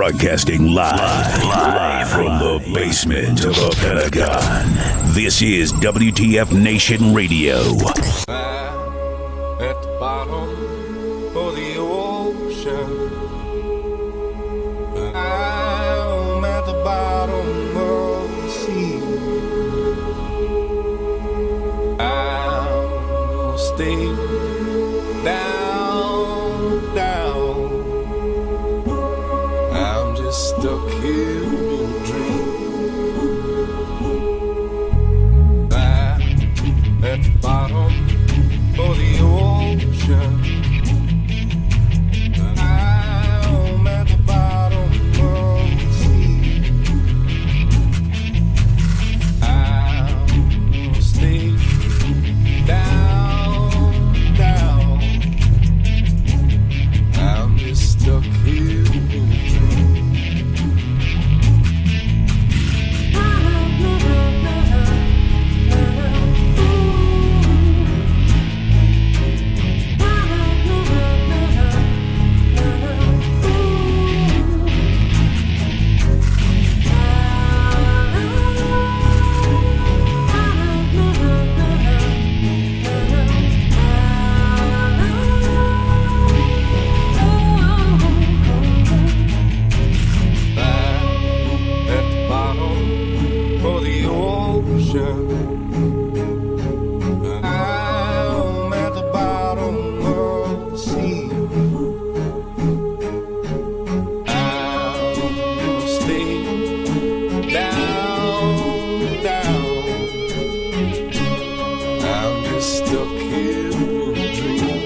Broadcasting live from the basement of the Pentagon. This is WTF Nation Radio. At the bottom of the ocean, I'm at the bottom of the sea. I'm gonna stay down. I'm just stuck here in a dream. I'm at the bottom for the ocean. I'm at the bottom of the sea. I'm gonna stay down. I'm just stuck here in a dream. I'm at the bottom of the sea. I'm gonna stay down. I'm just stuck here in a dream.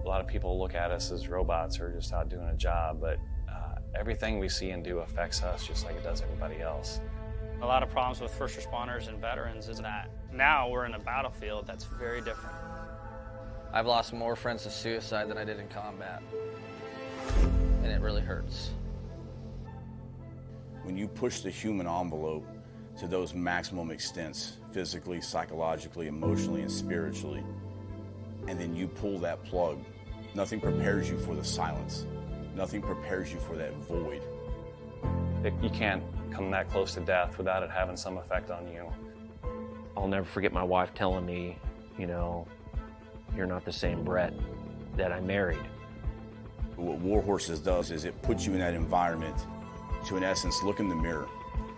A lot of people look at us as robots or just out doing a job, but everything we see and do affects us just like it does everybody else. A lot of problems with first responders and veterans is that now we're in a battlefield that's very different. I've lost more friends to suicide than I did in combat, and it really hurts. When you push the human envelope to those maximum extents, physically, psychologically, emotionally, and spiritually, and then you pull that plug, nothing prepares you for the silence. Nothing prepares you for that void. You can't come that close to death without it having some effect on you. I'll never forget my wife telling me, you know, you're not the same Brett that I married. What War Horses does is it puts you in that environment to, in essence, look in the mirror.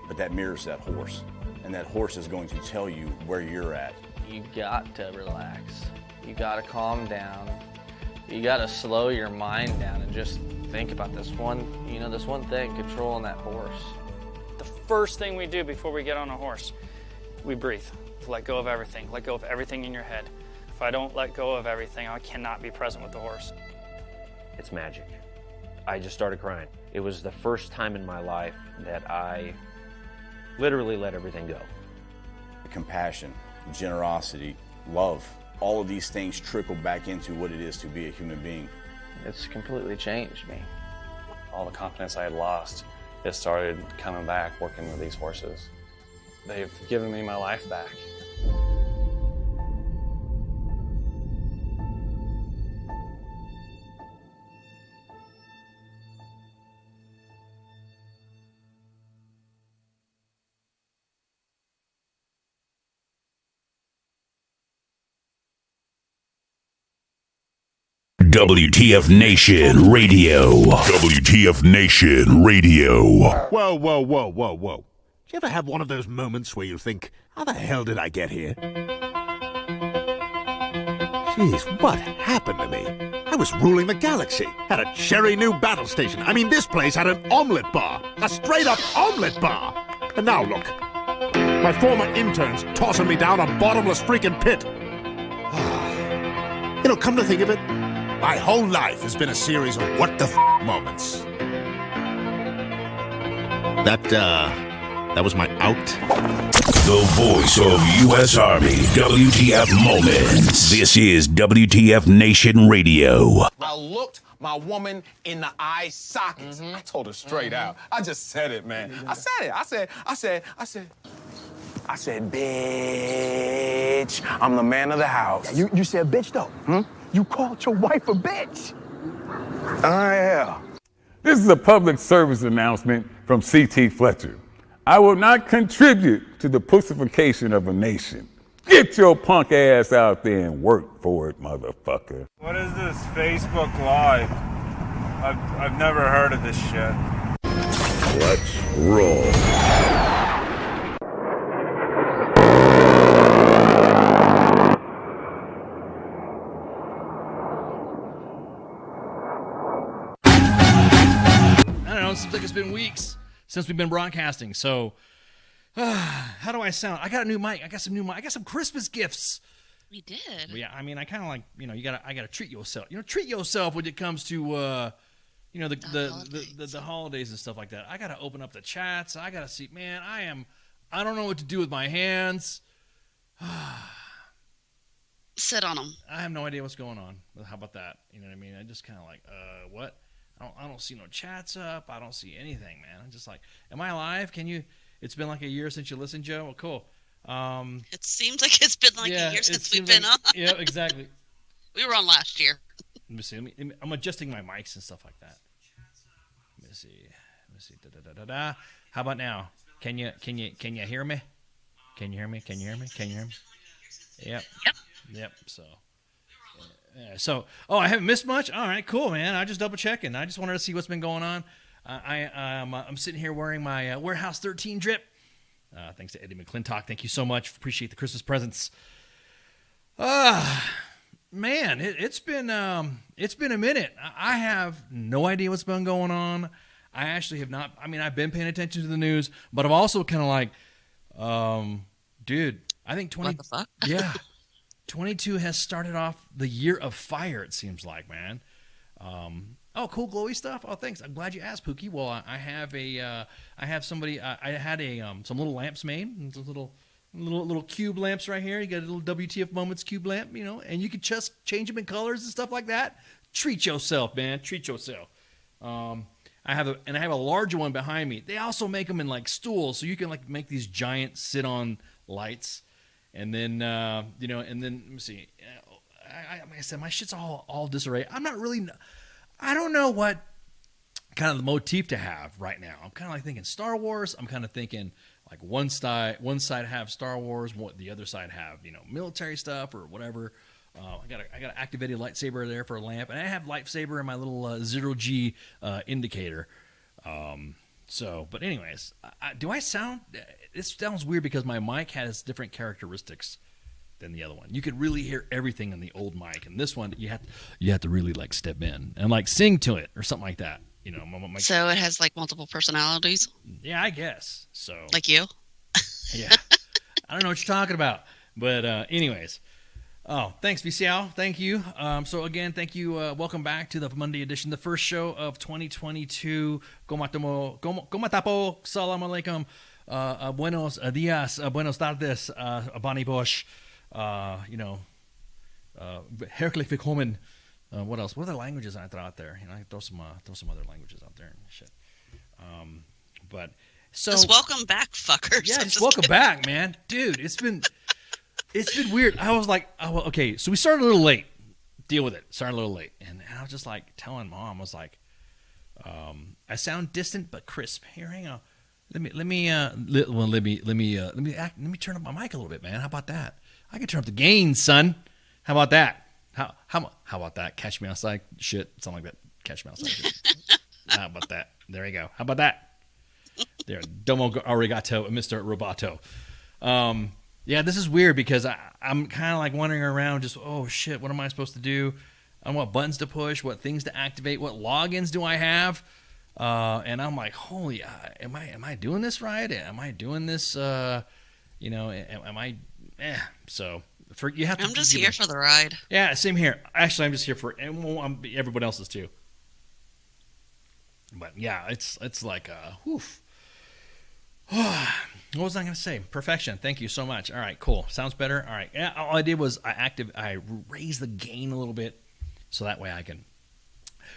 But that mirror's that horse. And that horse is going to tell you where you're at. You got to relax. You got to calm down. You got to slow your mind down and just think about this one thing, controlling that horse. The first thing we do before we get on a horse, we breathe. Let go of everything. Let go of everything in your head. If I don't let go of everything, I cannot be present with the horse. It's magic. I just started crying. It was the first time in my life that I literally let everything go. Compassion, generosity, love, all of these things trickle back into what it is to be a human being. It's completely changed me. All the confidence I had lost, it started coming back working with these horses. They've given me my life back. WTF Nation Radio. WTF Nation Radio. Whoa, whoa, whoa, whoa, whoa. Do you ever have one of those moments where you think, how the hell did I get here? Jeez, what happened to me? I was ruling the galaxy, had a cherry new battle station. I mean, this place had an omelet bar, a straight-up omelet bar. And now look, my former interns tossing me down a bottomless freaking pit. You know, come to think of it, my whole life has been a series of what the moments. That was my out. The voice of U.S. Army, WTF Moments. This is WTF Nation Radio. I looked my woman in the eye sockets. I told her straight out. I just said it, man. I said it. I said, bitch, I'm the man of the house. Yeah, you said bitch, though. You called your wife a bitch. Yeah. This is a public service announcement from C.T. Fletcher. I will not contribute to the pussification of a nation. Get your punk ass out there and work for it, motherfucker. What is this Facebook Live? I've never heard of this shit. Let's roll. It seems like it's been weeks since we've been broadcasting. So, how do I sound? I got a new mic. I got some Christmas gifts. We did. Yeah, I mean, I kind of like, I gotta treat yourself. Treat yourself when it comes to, the holidays and stuff like that. I gotta open up the chats. I gotta see. Man, I don't know what to do with my hands. Sit on them. I have no idea what's going on. How about that? You know what I mean? I just kind of like, what? I don't see no chats up. I don't see anything, man. I'm just like, am I live? It's been like a year since you listened, Joe? Well, cool. It seems like it's been like a year since we've been on. Yeah, exactly. We were on last year. Let me see. I'm adjusting my mics and stuff like that. Let me see. Da. How about now? Can you hear me? Can you hear me? Yep. So, I haven't missed much. All right, cool, man. I just double checking. I just wanted to see what's been going on. I'm sitting here wearing my Warehouse 13 drip. Thanks to Eddie McClintock. Thank you so much. Appreciate the Christmas presents. Man, it's been a minute. I have no idea what's been going on. I actually have not. I mean, I've been paying attention to the news, but I'm also kind of like, dude, I think What the fuck? Yeah. 22 has started off the year of fire, it seems like, man. Cool glowy stuff. Oh, thanks. I'm glad you asked, Pookie. Well, I have somebody. I had some little lamps made. Some little cube lamps right here. You got a little WTF Moments cube lamp, and you can just change them in colors and stuff like that. Treat yourself, man. Treat yourself. I have a larger one behind me. They also make them in like stools, so you can like make these giant sit-on lights. And then, and then let me see. Like I said, my shit's all disarray. I don't know what kind of the motif to have right now. I'm kind of like thinking Star Wars. I'm kind of thinking like one side have Star Wars, the other side have military stuff or whatever. I got an activated lightsaber there for a lamp, and I have lightsaber in my little 0G indicator. But anyways, do I sound? It sounds weird because my mic has different characteristics than the other one. You could really hear everything in the old mic, and this one you have to really like step in and like sing to it or something like that. So it has like multiple personalities. Yeah, I guess so. Like you. Yeah, I don't know what you're talking about, but anyways, Oh, thanks, VCL. Thank you. So again, thank you. Welcome back to the Monday edition, the first show of 2022. ¿Cómo tapo? Salam alaikum. Buenos dias. Buenos tardes. Bonnie Bush. Herklich willkommen. What else? What other languages I throw out there? You know, I throw some other languages out there and shit. But so just welcome back, fuckers. Yeah, just welcome back, man, dude. It's been weird. I was like, okay, so we started a little late. Deal with it. Started a little late, and I was just like telling Mom, I was like, I sound distant but crisp. Here, hang on. Let me turn up my mic a little bit, man. How about that? I can turn up the gain, son. How about that? How about that? Catch me outside shit, something like that. Catch me outside shit. How about that? There you go. How about that? There, domo arigato, Mr. Roboto. Yeah, this is weird because I'm kind of like wandering around just, oh shit, what am I supposed to do? What buttons to push, what things to activate, what logins do I have? And I'm like, holy, am I doing this right? Am I doing this, am I, so you have to. I'm just here for the ride. Yeah, same here. Actually, I'm just here for, and everyone else is too. But yeah, it's like, woof. What was I going to say? Perfection. Thank you so much. All right, cool. Sounds better. All right. Yeah, all I did was I raised the gain a little bit so that way I can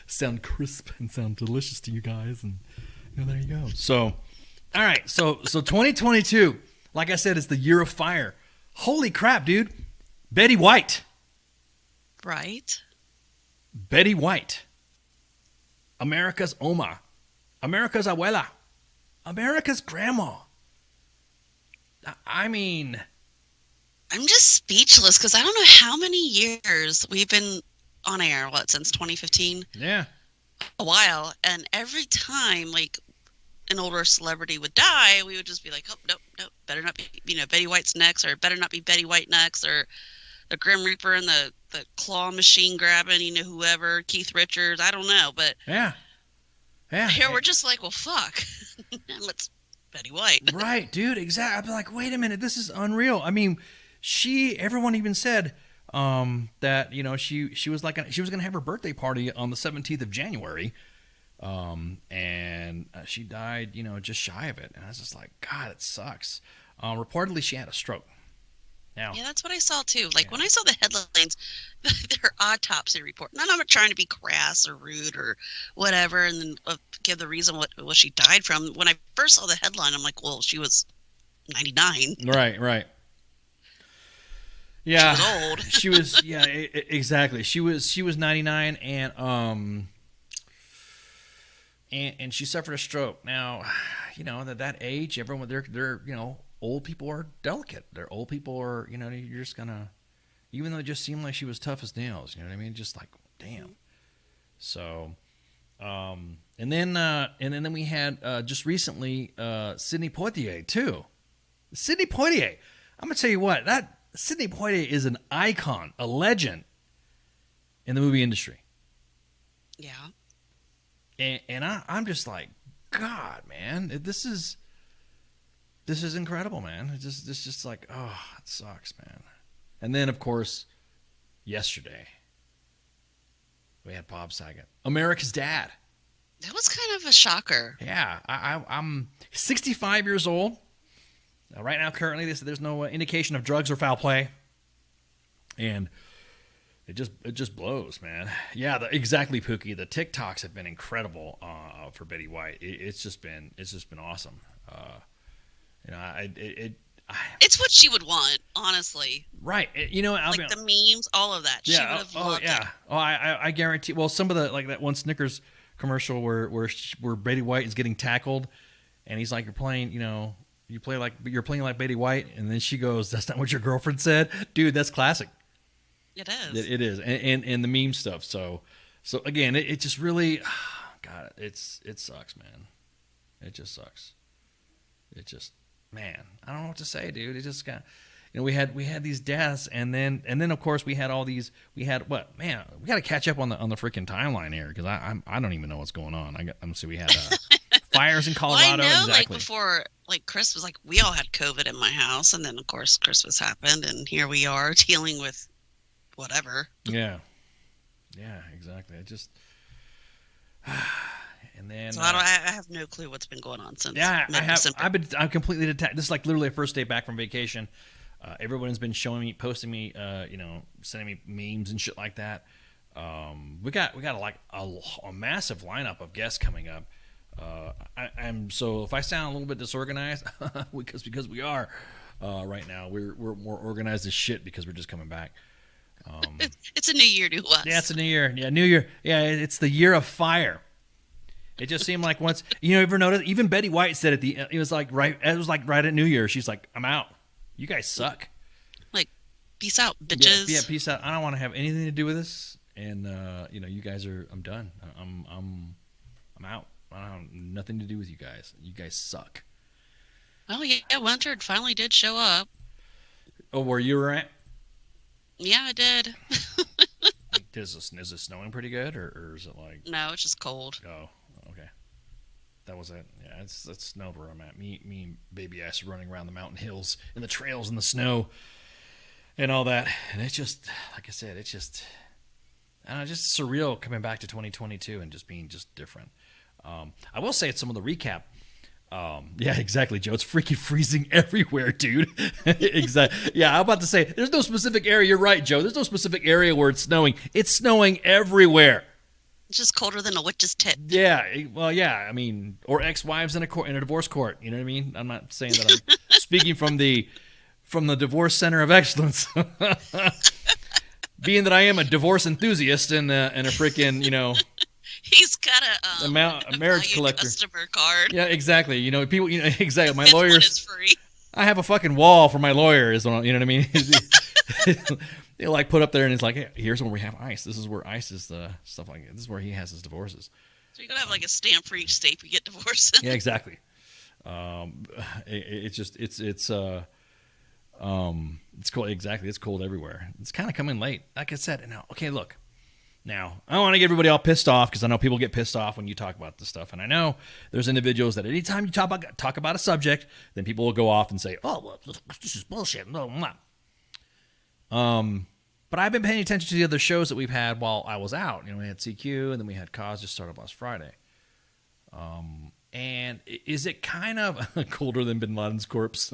sound crisp and sound delicious to you guys. And there you go. So, all right. So 2022, like I said, is the year of fire. Holy crap, dude. Betty White. Right. Betty White. America's Oma. America's abuela. America's grandma. I mean, I'm just speechless because I don't know how many years we've been on air. Since 2015? Yeah. A while. And every time, like, an older celebrity would die, we would just be like, oh, no, better not be, Betty White's next, or better not be Betty White next, or the Grim Reaper and the claw machine grabbing, whoever, Keith Richards, I don't know. But yeah. Here we're just like, well, fuck. Let's Betty White. Right, dude, exactly. I'm like, wait a minute, this is unreal. I mean, everyone even said that, she was like, she was going to have her birthday party on the 17th of January. And she died, just shy of it. And I was just like, God, it sucks. Reportedly, she had a stroke. Now, yeah, that's what I saw too. Like when I saw the headlines, their autopsy report. Not I'm not trying to be crass or rude or whatever, and then give the reason what she died from. When I first saw the headline, I'm like, well, she was 99. Right. Yeah, she was old. She was, yeah, exactly. She was 99, and she suffered a stroke. Now, at that age, everyone they're old people are delicate. They're old people are, you're just gonna, even though it just seemed like she was tough as nails, you know what I mean? Just like, damn. So, and then we had just recently Sidney Poitier too. Sidney Poitier, I'm gonna tell you what, that Sidney Poitier is an icon, a legend in the movie industry. Yeah. And I'm just like, God, man, this is incredible, man. It's just like, oh, it sucks, man. And then, of course, yesterday, we had Bob Saget, America's dad. That was kind of a shocker. Yeah, I'm 65 years old. Right now, currently, there's no indication of drugs or foul play. And it just blows, man. Yeah, exactly, Pookie. The TikToks have been incredible for Betty White. It's just been awesome. It's what she would want, honestly. Right. Like the memes, all of that. Yeah. She would have loved it. Oh, I guarantee. Well, some of the, like that one Snickers commercial where Betty White is getting tackled, and he's like, you're playing like Betty White, and then she goes, "That's not what your girlfriend said." Dude, that's classic. It is. It is, and the meme stuff. So again, it just really, God, it sucks, man. It just sucks. It just, man, I don't know what to say, dude. It just got, we had these deaths, and then of course we had all these. We had what, man? We got to catch up on the freaking timeline here because I don't even know what's going on. We had fires in Colorado. Well, I know, exactly. like before, like Christmas, like we all had COVID in my house, and then of course Christmas happened, and here we are dealing with whatever. Yeah. Yeah, exactly. I just, and then. So I have no clue what's been going on since. Yeah, mid-December. I'm completely detached. This is like literally a first day back from vacation. Everyone's been showing me, posting me, sending me memes and shit like that. We got like a massive lineup of guests coming up. I'm so if I sound a little bit disorganized, because we are right now. We're more organized as shit because we're just coming back. It's a new year to us. Yeah, it's a new year. Yeah, new year. Yeah, it's the year of fire. It just seemed like once you ever notice? Even Betty White said it was like right at New Year. She's like, I'm out. You guys suck. Like, peace out, bitches. Yeah, peace out. I don't want to have anything to do with this. And you guys are. I'm done. I'm out. I don't have nothing to do with you guys. You guys suck. Oh yeah, winter finally did show up. Oh, where you were at? Yeah, I did. Is it snowing pretty good, or is it like? No, it's just cold. Oh, okay. That was it. Yeah, it's snowed where I'm at. Me and baby ass running around the mountain hills and the trails and the snow and all that. And it's just, like I said, it's just, I don't know, just surreal coming back to 2022 and just being just different. I will say it's some of the recap. Yeah, exactly, Joe. It's freaking freezing everywhere, dude. Exactly. Yeah, I'm about to say, there's no specific area. You're right, Joe. There's no specific area where it's snowing. It's snowing everywhere. It's just colder than a witch's tit. Yeah, well, yeah. I mean, or ex-wives in a divorce court. You know what I mean? I'm not saying that I'm speaking from the Divorce Center of Excellence. Being that I am a divorce enthusiast and a freaking, He's got a marriage collector customer card. Yeah, exactly. People, exactly. My This lawyer's one is free. I have a fucking wall for my lawyer. You know what I mean? They like put up there and it's like, hey, here's where we have ice. This is where ice is stuff like that. This is where he has his divorces. So you're gonna have like a stamp for each state you get divorced. Yeah, exactly. It's cold. Exactly. It's cold everywhere. It's kind of coming late. Like I said. Now, okay, look. Now, I don't want to get everybody all pissed off because I know people get pissed off when you talk about this stuff. And I know there's individuals that anytime you talk about a subject, then people will go off and say, oh, well, this is bullshit. No, I'm not. But I've been paying attention to the other shows that we've had while I was out. We had CQ and then we had Cause just started last Friday. And is it kind of colder than Bin Laden's corpse?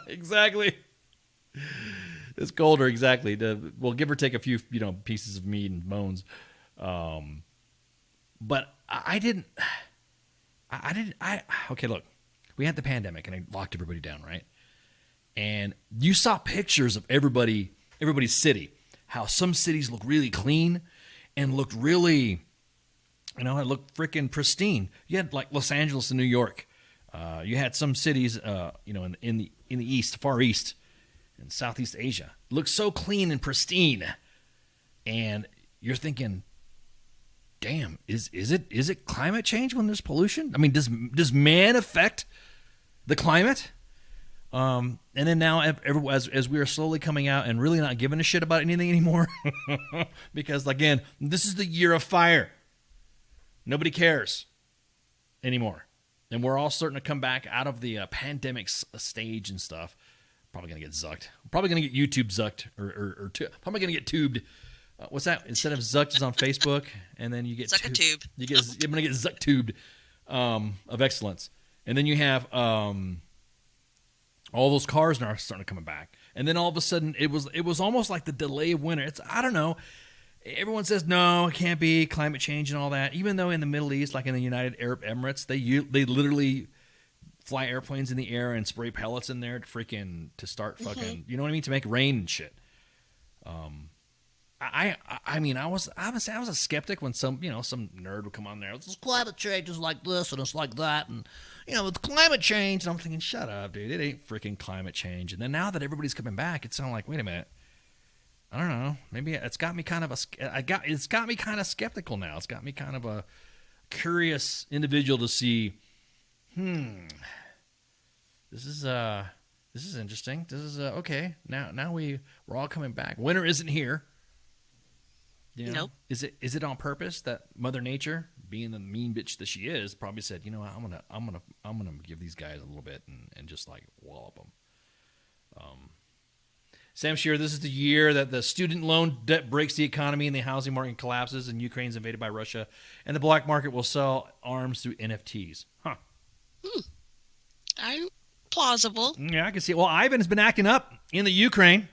Exactly. It's colder, exactly. Well, give or take a few, pieces of meat and bones. But okay, look, we had the pandemic and it locked everybody down, right? And you saw pictures of everybody's city, how some cities look really clean and looked really, it looked freaking pristine. You had like Los Angeles and New York. You had some cities, in the east, Far East, in Southeast Asia, looks so clean and pristine, and you're thinking, damn, is it climate change when there's pollution? I mean, does man affect the climate? And then now, as we are slowly coming out and really not giving a shit about anything anymore, because again, this is the year of fire. Nobody cares anymore, and we're all starting to come back out of the pandemic stage and stuff. Probably gonna get zucked. Probably gonna get YouTube zucked, or probably gonna get tubed. What's that? Instead of zucked is on Facebook, and then you get Zuck-a-tube. I'm gonna get zuck tubed of excellence, and then you have all those cars now are starting to come back, and then all of a sudden it was almost like the delay of winter. I don't know. Everyone says no, it can't be climate change and all that. Even though in the Middle East, like in the United Arab Emirates, they literally fly airplanes in the air and spray pellets in there to start fucking, you know what I mean, to make rain and shit. I was a skeptic when some nerd would come on there. It's climate change is like this and it's like that, and it's climate change. And I'm thinking, shut up, dude. It ain't freaking climate change. And then now that everybody's coming back, it sounds like, wait a minute. I don't know. Maybe it's got me kind of skeptical now. It's got me kind of a curious individual to see. This is interesting. This is okay. Now we're all coming back. Winter isn't here. Nope. Is it on purpose that Mother Nature, being the mean bitch that she is, probably said, I'm gonna give these guys a little bit and just like wallop them. Sam Shearer, this is the year that the student loan debt breaks the economy and the housing market collapses and Ukraine's invaded by Russia and the black market will sell arms through NFTs. Huh. Plausible. Yeah, I can see it. Well, Ivan has been acting up in the Ukraine.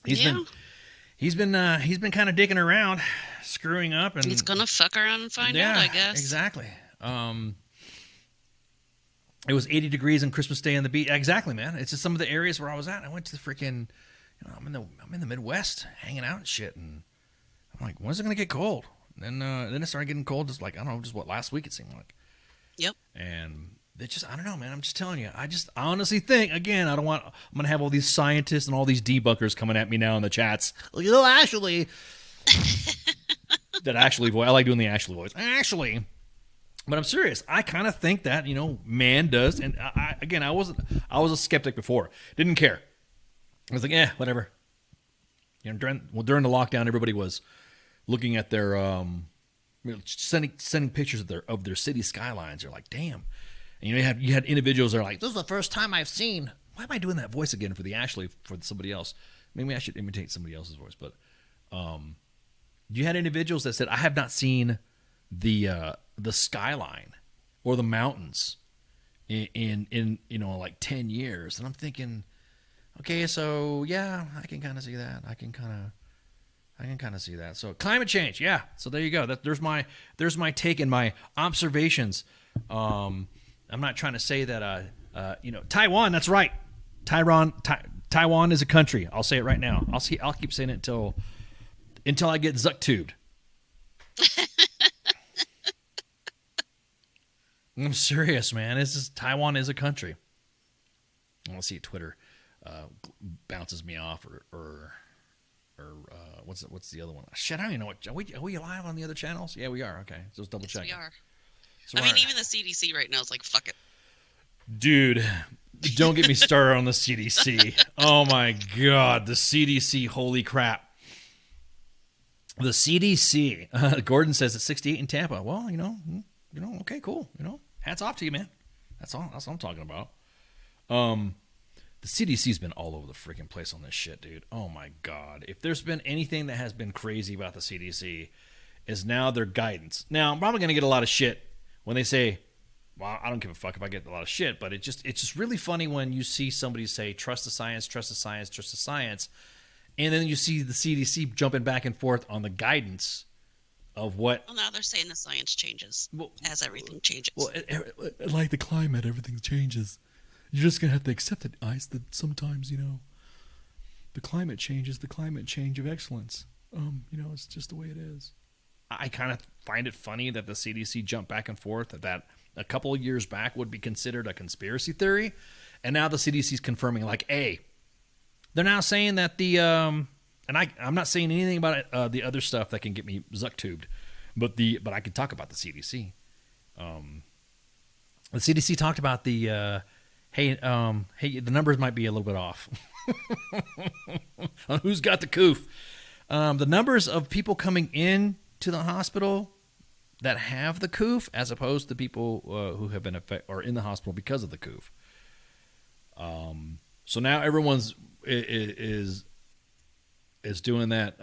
He's been kind of dicking around, screwing up, and he's gonna fuck around and find out, I guess. Exactly. It was 80 degrees on Christmas Day on the beach. Exactly, man. It's just some of the areas where I was at. I went to the freaking, I'm in the Midwest, hanging out and shit, and I'm like, when's it gonna get cold? And then it started getting cold. Just like, I don't know, just what, last week it seemed like. Yep. And it just, I don't know, man. I'm just telling you. I honestly think, again, I'm gonna have all these scientists and all these debunkers coming at me now in the chats. Actually, that Ashley voice. I like doing the Ashley voice. Actually. But I'm serious. I kind of think that, man does. And I was a skeptic before. Didn't care. I was like, whatever. During the lockdown, everybody was looking at their, sending pictures of their city skylines. They're like, damn. And you had individuals that are like, this is the first time I've seen. Why am I doing that voice again for the Ashley for somebody else? Maybe I should imitate somebody else's voice. But you had individuals that said, I have not seen the skyline or the mountains in like 10 years. And I'm thinking, okay, so yeah, I can kind of see that. I can kind of see that. So climate change. Yeah. So there you go. There's my take and my observations. I'm not trying to say that, Taiwan, that's right. Taiwan is a country. I'll say it right now. I'll keep saying it until I get zuck-tubed. I'm serious, man. Taiwan is a country. Let's see, Twitter bounces me off, or what's the other one? Shit, I don't even know what. Are we live on the other channels? Yeah, we are. Okay, so let's double check. We are. So even the CDC right now is like, fuck it. Dude, don't get me started on the CDC. Oh my God, the CDC! Holy crap! The CDC. Gordon says it's 68 in Tampa. Well, okay, cool. Hats off to you, man. That's all I'm talking about. The CDC's been all over the freaking place on this shit, dude. Oh my God. If there's been anything that has been crazy about the CDC, is now their guidance. Now, I'm probably going to get a lot of shit when they say, well, I don't give a fuck if I get a lot of shit, but it's just really funny when you see somebody say, trust the science, trust the science, trust the science, and then you see the CDC jumping back and forth on the guidance of what. Well, now they're saying the science changes as everything changes. Well, like the climate, everything changes. You're just gonna have to accept it, Ice. That sometimes, the climate changes. The climate change of excellence. It's just the way it is. I kind of find it funny that the CDC jumped back and forth. That a couple of years back would be considered a conspiracy theory, and now the CDC's confirming, like, they're now saying that the and I'm not saying anything about it, the other stuff that can get me zuck-tubed, but I could talk about the CDC. The CDC talked about the the numbers might be a little bit off on who's got the coof. The numbers of people coming in to the hospital that have the coof, as opposed to people who have been or in the hospital because of the coof. So now everyone's is doing that.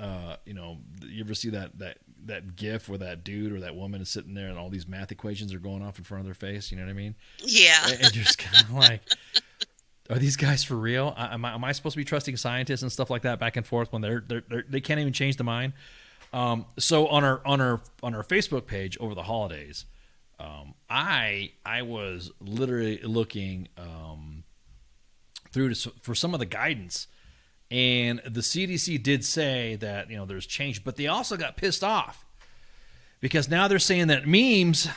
You ever see that GIF where that dude or that woman is sitting there and all these math equations are going off in front of their face? You know what I mean? Yeah. And you're just kind of like, are these guys for real? Am I supposed to be trusting scientists and stuff like that back and forth when they can't even change the mind? So on our Facebook page over the holidays, I was literally looking through for some of the guidance, and the CDC did say that there's change, but they also got pissed off because now they're saying that memes.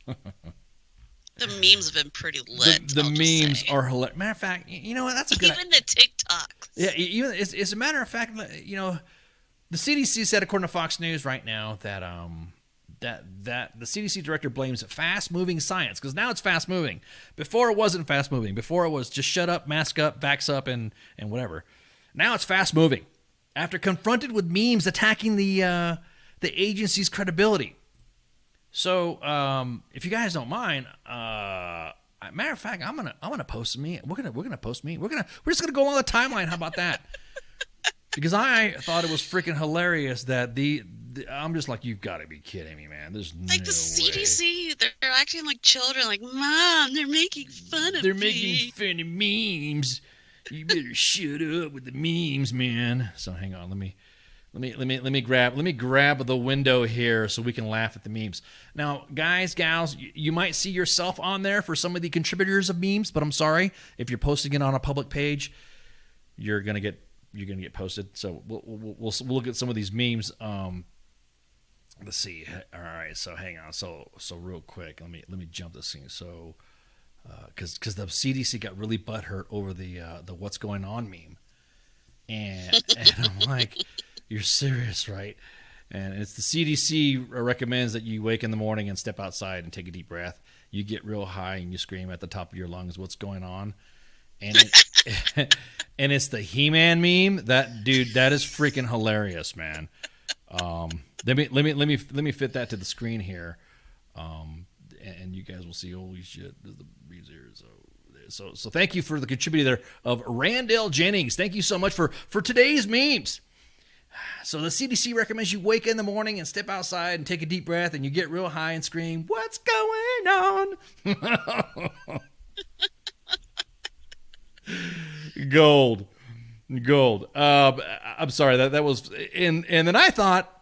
The memes have been pretty lit. The memes are hilarious. Matter of fact, what? That's a good. Even the TikToks. Yeah, even as a matter of fact, the CDC said, according to Fox News right now, that that the CDC director blames fast-moving science, because now it's fast-moving. Before it wasn't fast-moving. Before it was just shut up, mask up, vax up, and whatever. Now it's fast-moving. After confronted with memes attacking the agency's credibility. So if you guys don't mind, Matter of fact, I'm gonna post me. We're gonna post me. We're just gonna go on the timeline. How about that? Because I thought it was freaking hilarious that I'm just like, you've got to be kidding me, man. There's like no the CDC, way. they're acting like children. Like, Mom, they're making fun of me. They're making fun of memes. You better shut up with the memes, man. So hang on, let me grab the window here so we can laugh at the memes. Now, guys, gals, you might see yourself on there for some of the contributors of memes, but I'm sorry if you're posting it on a public page, you're gonna get posted. So we'll look at some of these memes. Let's see. All right, so hang on. So real quick, let me jump this thing. So because the CDC got really butthurt over the what's going on meme, and I'm like, you're serious, right? And it's the CDC recommends that you wake in the morning and step outside and take a deep breath. You get real high and you scream at the top of your lungs, "What's going on?" And and it's the He-Man meme. That dude, that is freaking hilarious, man. Let me fit that to the screen here, and you guys will see. Holy shit! There's the breeze here. So thank you for the contributor of Randall Jennings. Thank you so much for today's memes. So the CDC recommends you wake in the morning and step outside and take a deep breath, and you get real high and scream, "What's going on?" Gold. I'm sorry, that was, and then I thought,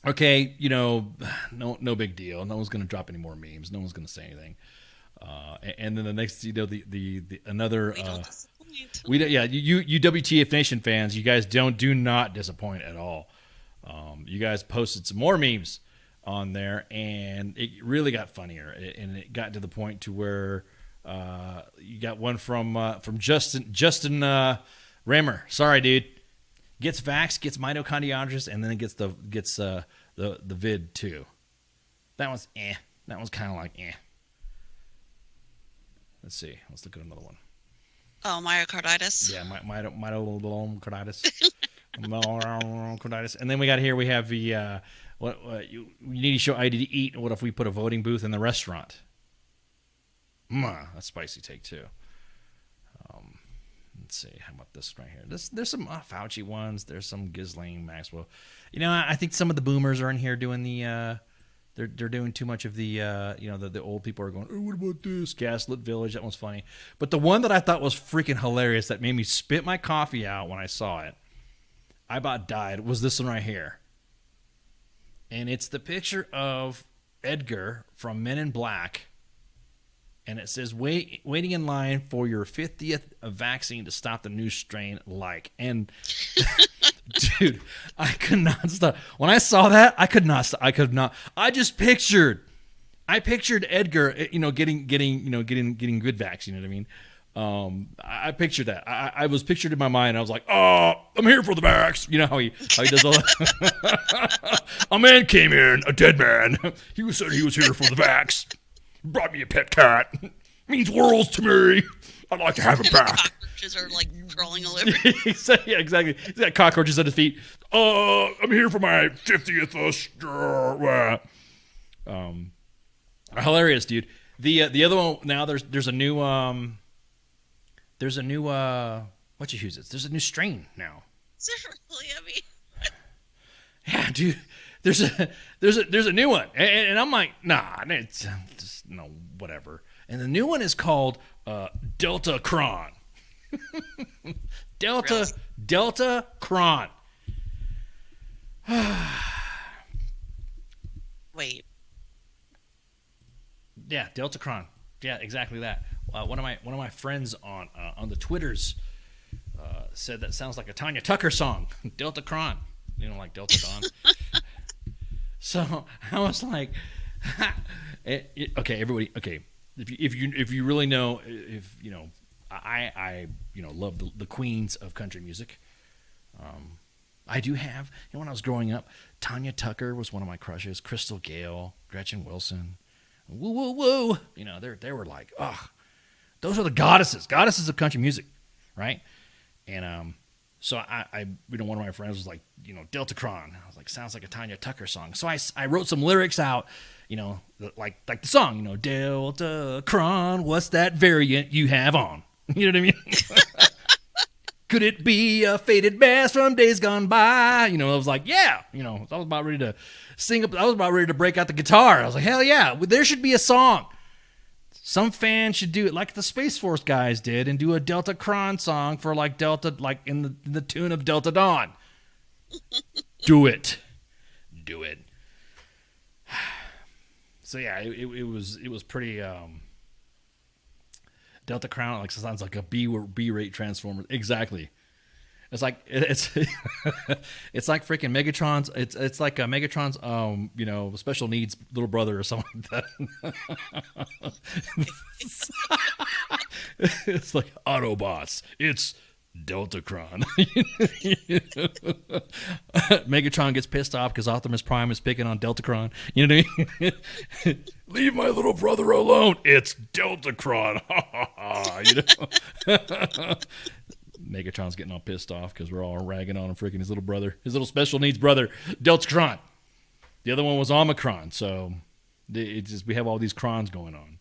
okay, no big deal. No one's gonna drop any more memes. No one's gonna say anything. And then the next, the another. You WTF Nation fans, you guys do not disappoint at all. You guys posted some more memes on there, and it really got funnier, and it got to the point to where you got one from Justin Rammer. Sorry, dude. Gets vaxxed, gets mitochondritis, and then gets the vid too. That one's eh. That one's kind of like eh. Let's see. Let's look at another one. Oh, myocarditis. Yeah, myocarditis. Myocarditis. And then we have the what you need to show ID to eat. What if we put a voting booth in the restaurant? That's spicy take too. Let's see. How about this right here? There's some Fauci ones. There's some Ghislaine Maxwell. I think some of the boomers are in here doing the. They're doing too much of the the old people are going, "Oh, what about this Gaslit Village?" That one's funny. But the one that I thought was freaking hilarious that made me spit my coffee out when I saw it, I about died, was this one right here. And it's the picture of Edgar from Men in Black. And it says, waiting in line for your 50th vaccine to stop the new strain And dude, I could not stop. When I saw that, I could not. I pictured Edgar, getting good vaccine. You know what I mean? I pictured that. I was pictured in my mind. I was like, "Oh, I'm here for the vax." You know how he does all that. A man came in, a dead man. He said he was here for the vax. Brought me a pet cat. Means worlds to me. I'd like to have it back. Cockroaches are like crawling all over. Yeah, exactly. He's got cockroaches at his feet. I'm here for my 50th. Hilarious, dude. The other one now. There's a new what you use it? There's a new strain now. Is it really? I mean, yeah, dude. There's a new one, and I'm like, nah, it's just no whatever. And the new one is called Delta Cron. Delta Cron. Wait. Yeah, Delta Cron. Yeah, exactly that. One of my friends on the Twitters said that sounds like a Tanya Tucker song. Delta Cron. Like Delta Dawn. So I was like, okay, everybody. Okay, if you really know, I love the queens of country music. I do have, when I was growing up, Tanya Tucker was one of my crushes. Crystal Gayle, Gretchen Wilson, woo woo woo. They were like, those are the goddesses of country music, right? And so I one of my friends was like, Delta Cron. I was like, sounds like a Tanya Tucker song. So I wrote some lyrics out like the song, Delta Cron, what's that variant you have on? You know what I mean? Could it be a faded mask from days gone by? I was like, yeah. I was about ready to sing up. I was about ready to break out the guitar. I was like, hell yeah, there should be a song. Some fan should do it like the Space Force guys did and do a Delta Cron song for like Delta, like in the tune of Delta Dawn. Do it. So yeah, it was pretty Delta Crown, like sounds like a B-rate transformer. Exactly. It's like it's like freaking Megatron's. It's like Megatron's special needs little brother or something like that. It's like Autobots. It's Deltacron. Megatron gets pissed off because Optimus Prime is picking on Deltacron. You know what I mean? Leave my little brother alone. It's Deltacron. Megatron's getting all pissed off because we're all ragging on him, freaking his little brother, his little special needs brother, Deltacron. The other one was Omicron. So we have all these crons going on.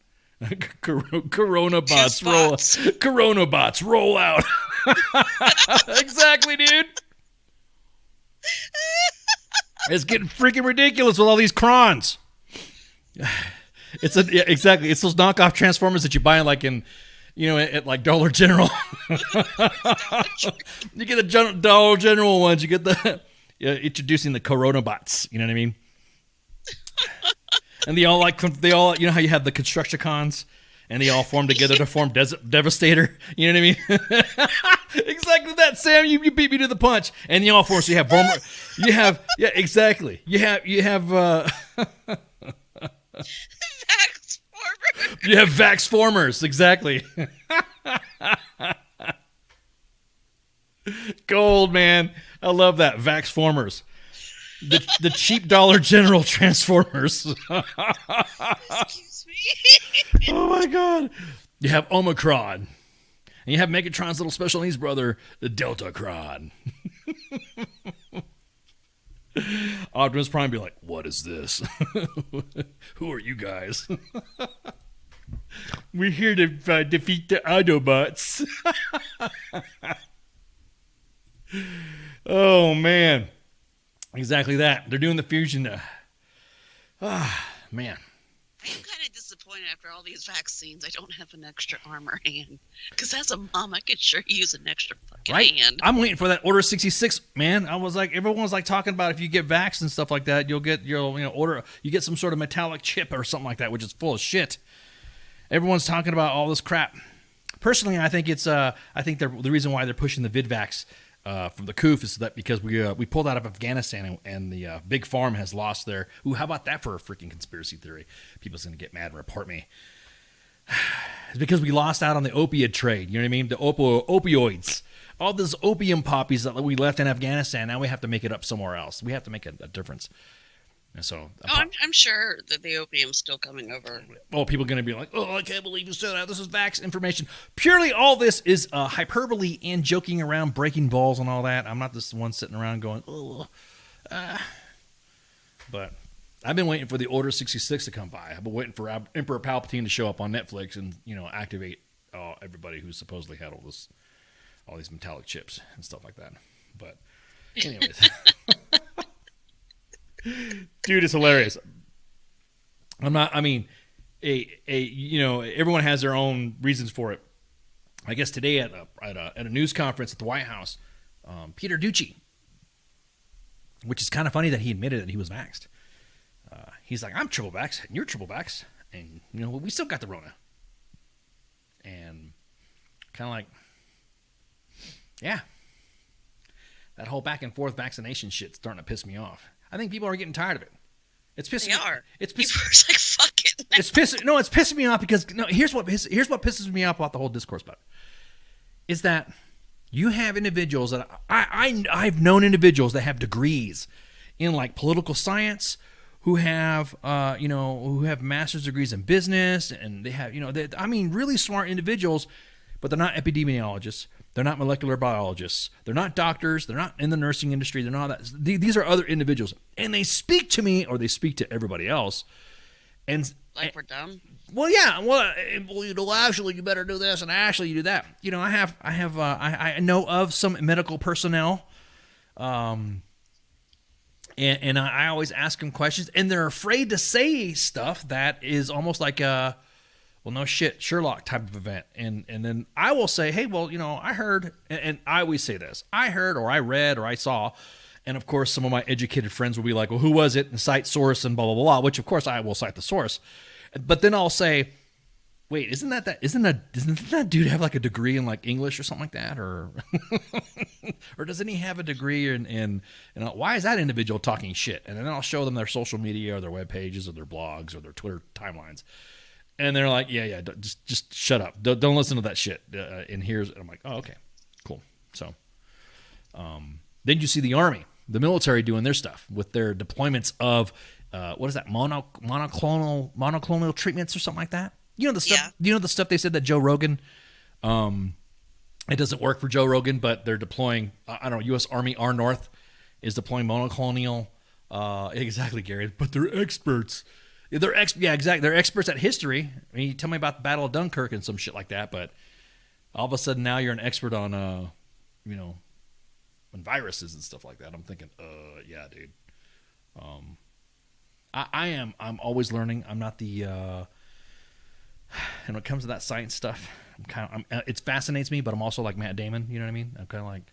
Coronabots roll out. Exactly, dude. It's getting freaking ridiculous with all these crons. Exactly. It's those knockoff Transformers that you buy at like Dollar General. You get the Dollar General ones. You get the introducing the Coronabots. You know what I mean? And they all how you have the Constructicons, and they all form together to form Devastator. You know what I mean? Exactly that, Sam. You beat me to the punch. And they all form. So you have exactly. You have Vaxformers. You have Vaxformers, exactly. Gold, man. I love that. Vaxformers. The cheap Dollar General Transformers. Excuse me. Oh my God. You have Omicron. And you have Megatron's little special needs brother, the Deltacron. Optimus Prime be like, what is this? Who are you guys? We're here to defeat the Autobots. Oh, man. Exactly that. They're doing the fusion. Man. I am kind of disappointed after all these vaccines. I don't have an extra arm or hand. Because as a mom, I could sure use an extra fucking hand. I'm waiting for that Order 66, man. I was like, everyone's like talking about if you get vaxxed and stuff like that, you get some sort of metallic chip or something like that, which is full of shit. Everyone's talking about all this crap. Personally, I think the reason why they're pushing the VidVax from the COOF is that because we pulled out of Afghanistan and the Big Farm has lost their. Ooh, how about that for a freaking conspiracy theory? People's gonna get mad and report me. It's because we lost out on the opiate trade. You know what I mean? The opioids, all those opium poppies that we left in Afghanistan. Now we have to make it up somewhere else. We have to make a difference. And so, I'm sure that the opium's still coming over. Oh, people are going to be like, oh, I can't believe you said that. This is vax information. Purely all this is hyperbole and joking around, breaking balls and all that. I'm not this one sitting around going, oh. But I've been waiting for the Order 66 to come by. I've been waiting for Emperor Palpatine to show up on Netflix and, activate everybody who supposedly had all these metallic chips and stuff like that. But anyways. Dude, it's hilarious. Everyone has their own reasons for it. I guess today at a news conference at the White House, Peter Ducey, which is kind of funny that he admitted that he was vaxxed. He's like, I'm triple vaxxed, and you're triple vaxxed, and we still got the Rona. And kind of like, yeah, that whole back and forth vaccination shit's starting to piss me off. I think people are getting tired of it. It's pissing me off. It's like, fuck it. It's pissing me off because here's what pisses me off about the whole discourse about it. Is that you have individuals that I've known individuals that have degrees in like political science who have master's degrees in business, and they have really smart individuals, but they're not epidemiologists. They're not molecular biologists. They're not doctors. They're not in the nursing industry. They're not that. These are other individuals. And they speak to me, or they speak to everybody else, And like we're dumb. Well, yeah. Well, actually, you better do this, and actually, you do that. I know of some medical personnel, and I always ask them questions, and they're afraid to say stuff that is almost like a, well, no shit, Sherlock type of event. And then I will say, hey, well, I heard, and I always say this, I heard, or I read, or I saw. And, of course, some of my educated friends will be like, well, who was it? And cite source and blah, blah, blah, which, of course, I will cite the source. But then I'll say, wait, doesn't that dude have like a degree in like English or something like that? Or or doesn't he have a degree in why is that individual talking shit? And then I'll show them their social media or their web pages or their blogs or their Twitter timelines. And they're like, yeah, just shut up. Don't listen to that shit. And I'm like, oh, okay, cool. So then you see the Army. The military doing their stuff with their deployments of what is that, monoclonal treatments or something like that. You know the stuff. Yeah. You know the stuff they said that Joe Rogan. It doesn't work for Joe Rogan, but they're deploying. I don't know. U.S. Army R North is deploying monoclonal. Exactly, Gary. But they're experts. Yeah, exactly. They're experts at history. I mean, you tell me about the Battle of Dunkirk and some shit like that, but all of a sudden now you're an expert on on viruses and stuff like that. I'm thinking, yeah, dude. I'm always learning. I'm not the and when it comes to that science stuff, it fascinates me, but I'm also like Matt Damon, you know what I mean? I'm kind of like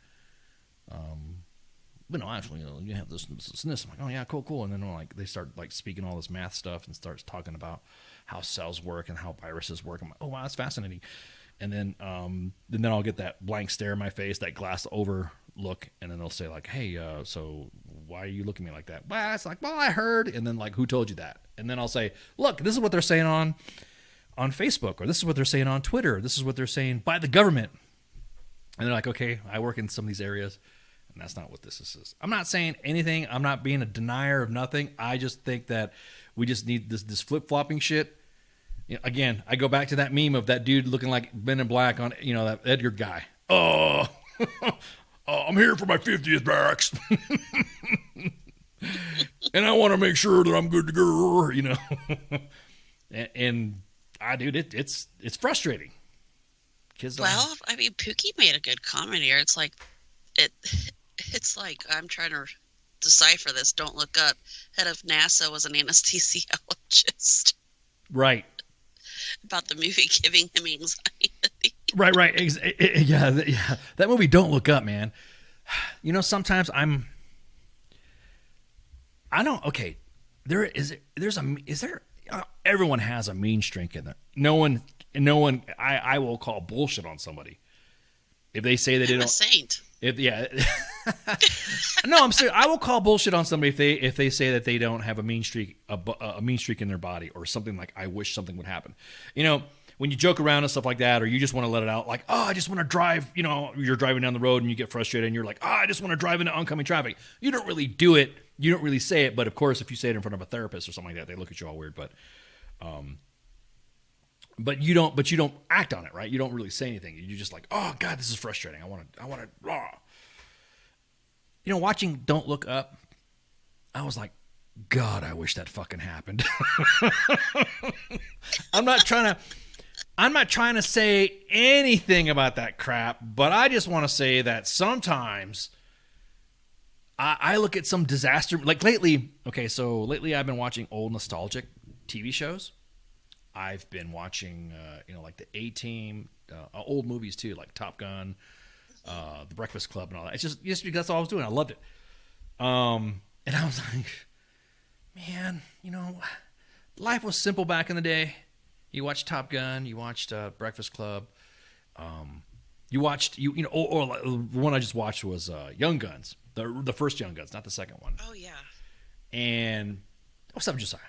actually, you have this and this. I'm like, oh yeah, cool. And then they start like speaking all this math stuff and starts talking about how cells work and how viruses work. I'm like, oh wow, that's fascinating. And then I'll get that blank stare in my face, that glass over look, and then they'll say like, hey, so why are you looking at me like that? Well, it's like, well, I heard. And then like, who told you that? And then I'll say, look, this is what they're saying on Facebook, or this is what they're saying on Twitter. This is what they're saying by the government. And they're like, okay, I work in some of these areas, and that's not what this is. I'm not saying anything. I'm not being a denier of nothing. I just think that we just need this flip-flopping shit. Again, I go back to that meme of that dude looking like Men in Black on, that Edgar guy. Oh, I'm here for my 50th barracks. And I want to make sure that I'm good to go, and dude, it's frustrating. Kids don't. Well, I mean, Pookie made a good comment here. It's like, it's like, I'm trying to decipher this. Don't look up. Head of NASA was an anesthesiologist. Right. About the movie giving him anxiety. Right. Yeah. That movie, Don't Look Up, man. Sometimes everyone has a mean streak in there. No one, I will call bullshit on somebody if they say that they don't. I'm a saint. No, I'm serious. I will call bullshit on somebody if they say that they don't have a mean streak, a mean streak in their body, or something like, I wish something would happen. When you joke around and stuff like that, or you just want to let it out, like, oh, I just want to drive, you're driving down the road and you get frustrated and you're like, oh, I just want to drive into oncoming traffic. You don't really do it. You don't really say it. But of course, if you say it in front of a therapist or something like that, they look at you all weird. But you don't act on it, right? You don't really say anything. You're just like, oh God, this is frustrating. I want to. Watching Don't Look Up, I was like, God, I wish that fucking happened. I'm not trying to say anything about that crap, but I just want to say that sometimes I look at some disaster, like lately. Okay, so lately I've been watching old nostalgic TV shows. I've been watching, like the A-Team, old movies too, like Top Gun, The Breakfast Club, and all that. It's just because that's all I was doing. I loved it. And I was like, man, life was simple back in the day. You watched Top Gun, you watched Breakfast Club, you watched the one I just watched was Young Guns, the first Young Guns, not the second one. Oh yeah. And what's up, Josiah?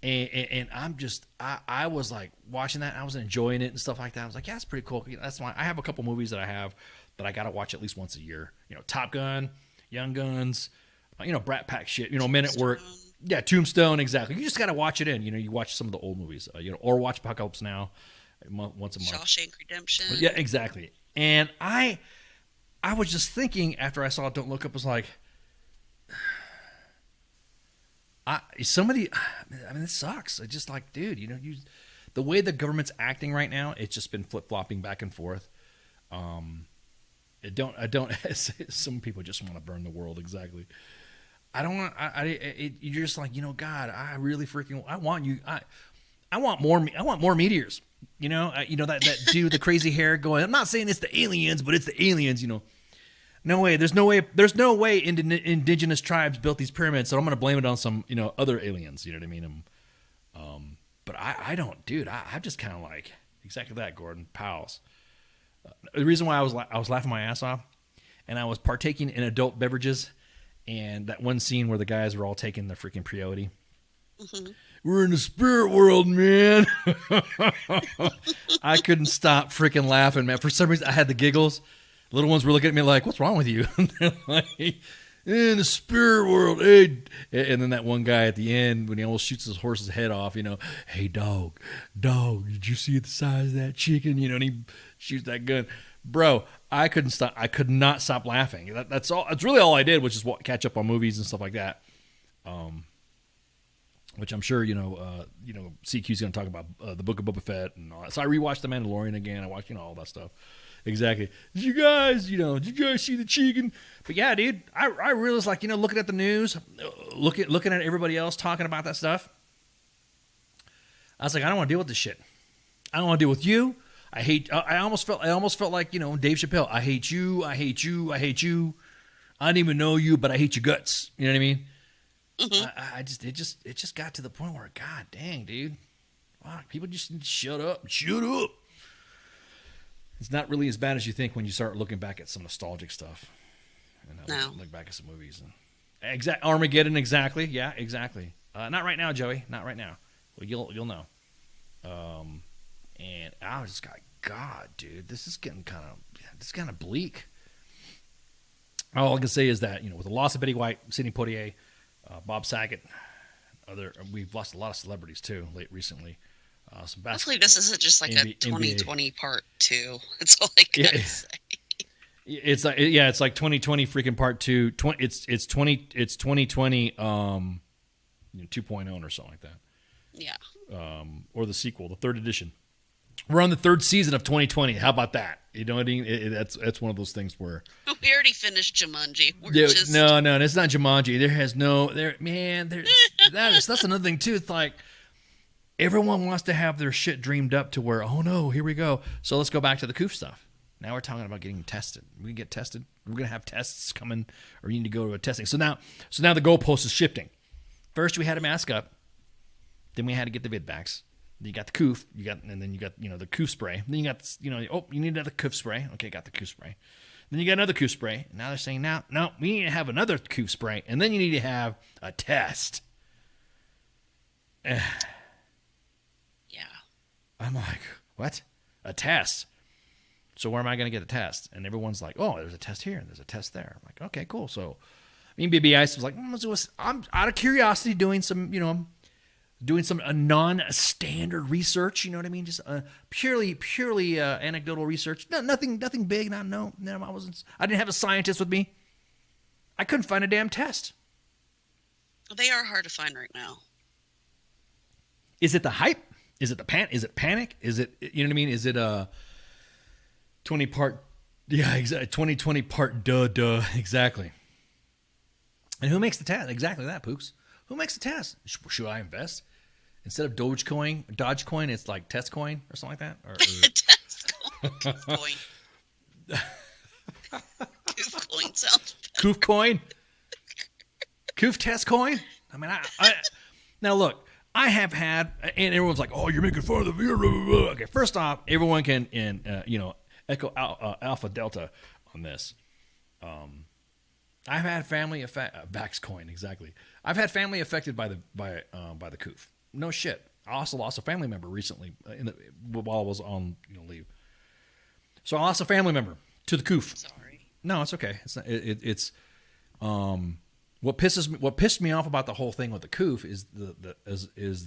And I was like watching that. I was enjoying it and stuff like that. I was like, yeah, it's pretty cool. That's why I have a couple movies that I have that I got to watch at least once a year. Top Gun, Young Guns, Brat Pack shit. Men at Work. Yeah, Tombstone. Exactly. You just got to watch it in. You watch some of the old movies. Or watch Apocalypse Now once a month. Shawshank Redemption. But yeah, exactly. And I was just thinking after I saw Don't Look Up, was like, it sucks. It's just like, dude, the way the government's acting right now, it's just been flip-flopping back and forth. Some people just want to burn the world. Exactly. I don't want, you're just like, God, I really freaking, I want more meteors, that dude with the crazy hair going, I'm not saying it's the aliens, but it's the aliens, No way. There's no way indigenous tribes built these pyramids, so I'm going to blame it on some, other aliens. You know what I mean? But I don't, dude. I'm just kind of like exactly that, Gordon. Pals. The reason why I was laughing my ass off, and I was partaking in adult beverages, and that one scene where the guys were all taking their freaking peyote. Mm-hmm. We're in the spirit world, man. I couldn't stop freaking laughing, man. For some reason, I had the giggles. Little ones were looking at me like, what's wrong with you? They're like, in the spirit world, hey. And then that one guy at the end, when he almost shoots his horse's head off, hey, dog, did you see the size of that chicken? And he shoots that gun. Bro, I couldn't stop. I could not stop laughing. That's all. That's really all I did, which is catch up on movies and stuff like that. Which I'm sure, CQ's going to talk about the Book of Boba Fett and all that. So I rewatched The Mandalorian again. I watched, all that stuff. Exactly. Did you guys see the chicken? But yeah, dude, I realized, like, looking at the news, looking at everybody else talking about that stuff, I was like, I don't want to deal with this shit. I don't want to deal with you. I almost felt like, Dave Chappelle. I hate you. I hate you. I hate you. I didn't even know you, but I hate your guts. You know what I mean? Mm-hmm. It just got to the point where, God dang, dude, wow, people just need to shut up. Shut up. It's not really as bad as you think when you start looking back at some nostalgic stuff. Look back at some movies. Armageddon, exactly. Yeah, exactly. Not right now, Joey. Not right now. Well, you'll know. And I was just like, God, dude, this is getting kind of bleak. All I can say is that, with the loss of Betty White, Sidney Poitier, Bob Saget, we've lost a lot of celebrities too recently. Hopefully this isn't just like a 2020 part 2. That's all I gotta say. It's like 2020 freaking part 2. It's 2020 2.0 or something like that. Yeah. Or the sequel, the 3rd edition. We're on the 3rd season of 2020. How about that? You know what I mean? That's one of those things where we already finished Jumanji. No, it's not Jumanji. That's another thing too. It's like everyone wants to have their shit dreamed up to where, oh no, here we go. So let's go back to the Coof stuff. Now we're talking about getting tested. We can get tested. We're gonna have tests coming, or you need to go to a testing. So now the goalpost is shifting. First we had to mask up. Then we had to get the vidvax. You got the Coof, and then you got the Coof spray. Then you got you need another Coof spray. Okay, got the Coof spray. Then you got another Coof spray. Now they're saying no, we need to have another Coof spray, and then you need to have a test. Yeah. I'm like, what? A test? So where am I going to get a test? And everyone's like, oh, there's a test here and there's a test there. I'm like, okay, cool. So me and BB Ice was like, I'm out of curiosity doing some, non-standard research. You know what I mean? Just purely anecdotal research. Nothing big. I didn't have a scientist with me. I couldn't find a damn test. They are hard to find right now. Is it the hype? Is it is it panic? Is it, you know what I mean? Is it 20 part? Yeah, exactly. 2020 part. Duh. Exactly. And who makes the test? Exactly that, Pooks. Who makes the test? Should I invest? Instead of Dogecoin, it's like Testcoin or something like that? Or Testcoin. Coin sounds better. Coof coin? Coof test coin? I mean, I now look, I have had, and everyone's like, oh, you're making fun of the beer. Okay, first off, everyone can, echo alpha delta on this. I've had family Vaxcoin, exactly. I've had family affected by the Coof. No shit. I also lost a family member recently while I was on leave. So I lost a family member to the Coof. Sorry. No, it's okay. It's not, it's what pissed me off about the whole thing with the Coof is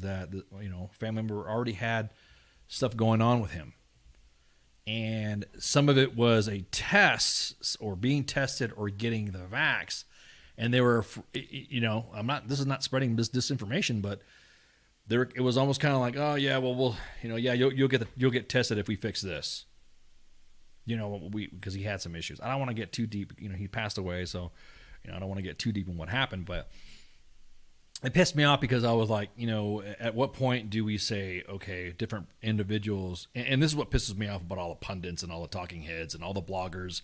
that family member already had stuff going on with him. And some of it was a test or being tested or getting the vax. and they were, you know, this is not spreading this disinformation, but it was almost kind of like, oh yeah, well, we'll, you know, yeah, you'll get tested if we fix this. You know, because he had some issues. I don't want to get too deep. You know, he passed away, so, you know, I don't want to get too deep in what happened, but it pissed me off because I was like, you know, at what point do we say, okay, different individuals, and this is what pisses me off about all the pundits and all the talking heads and all the bloggers,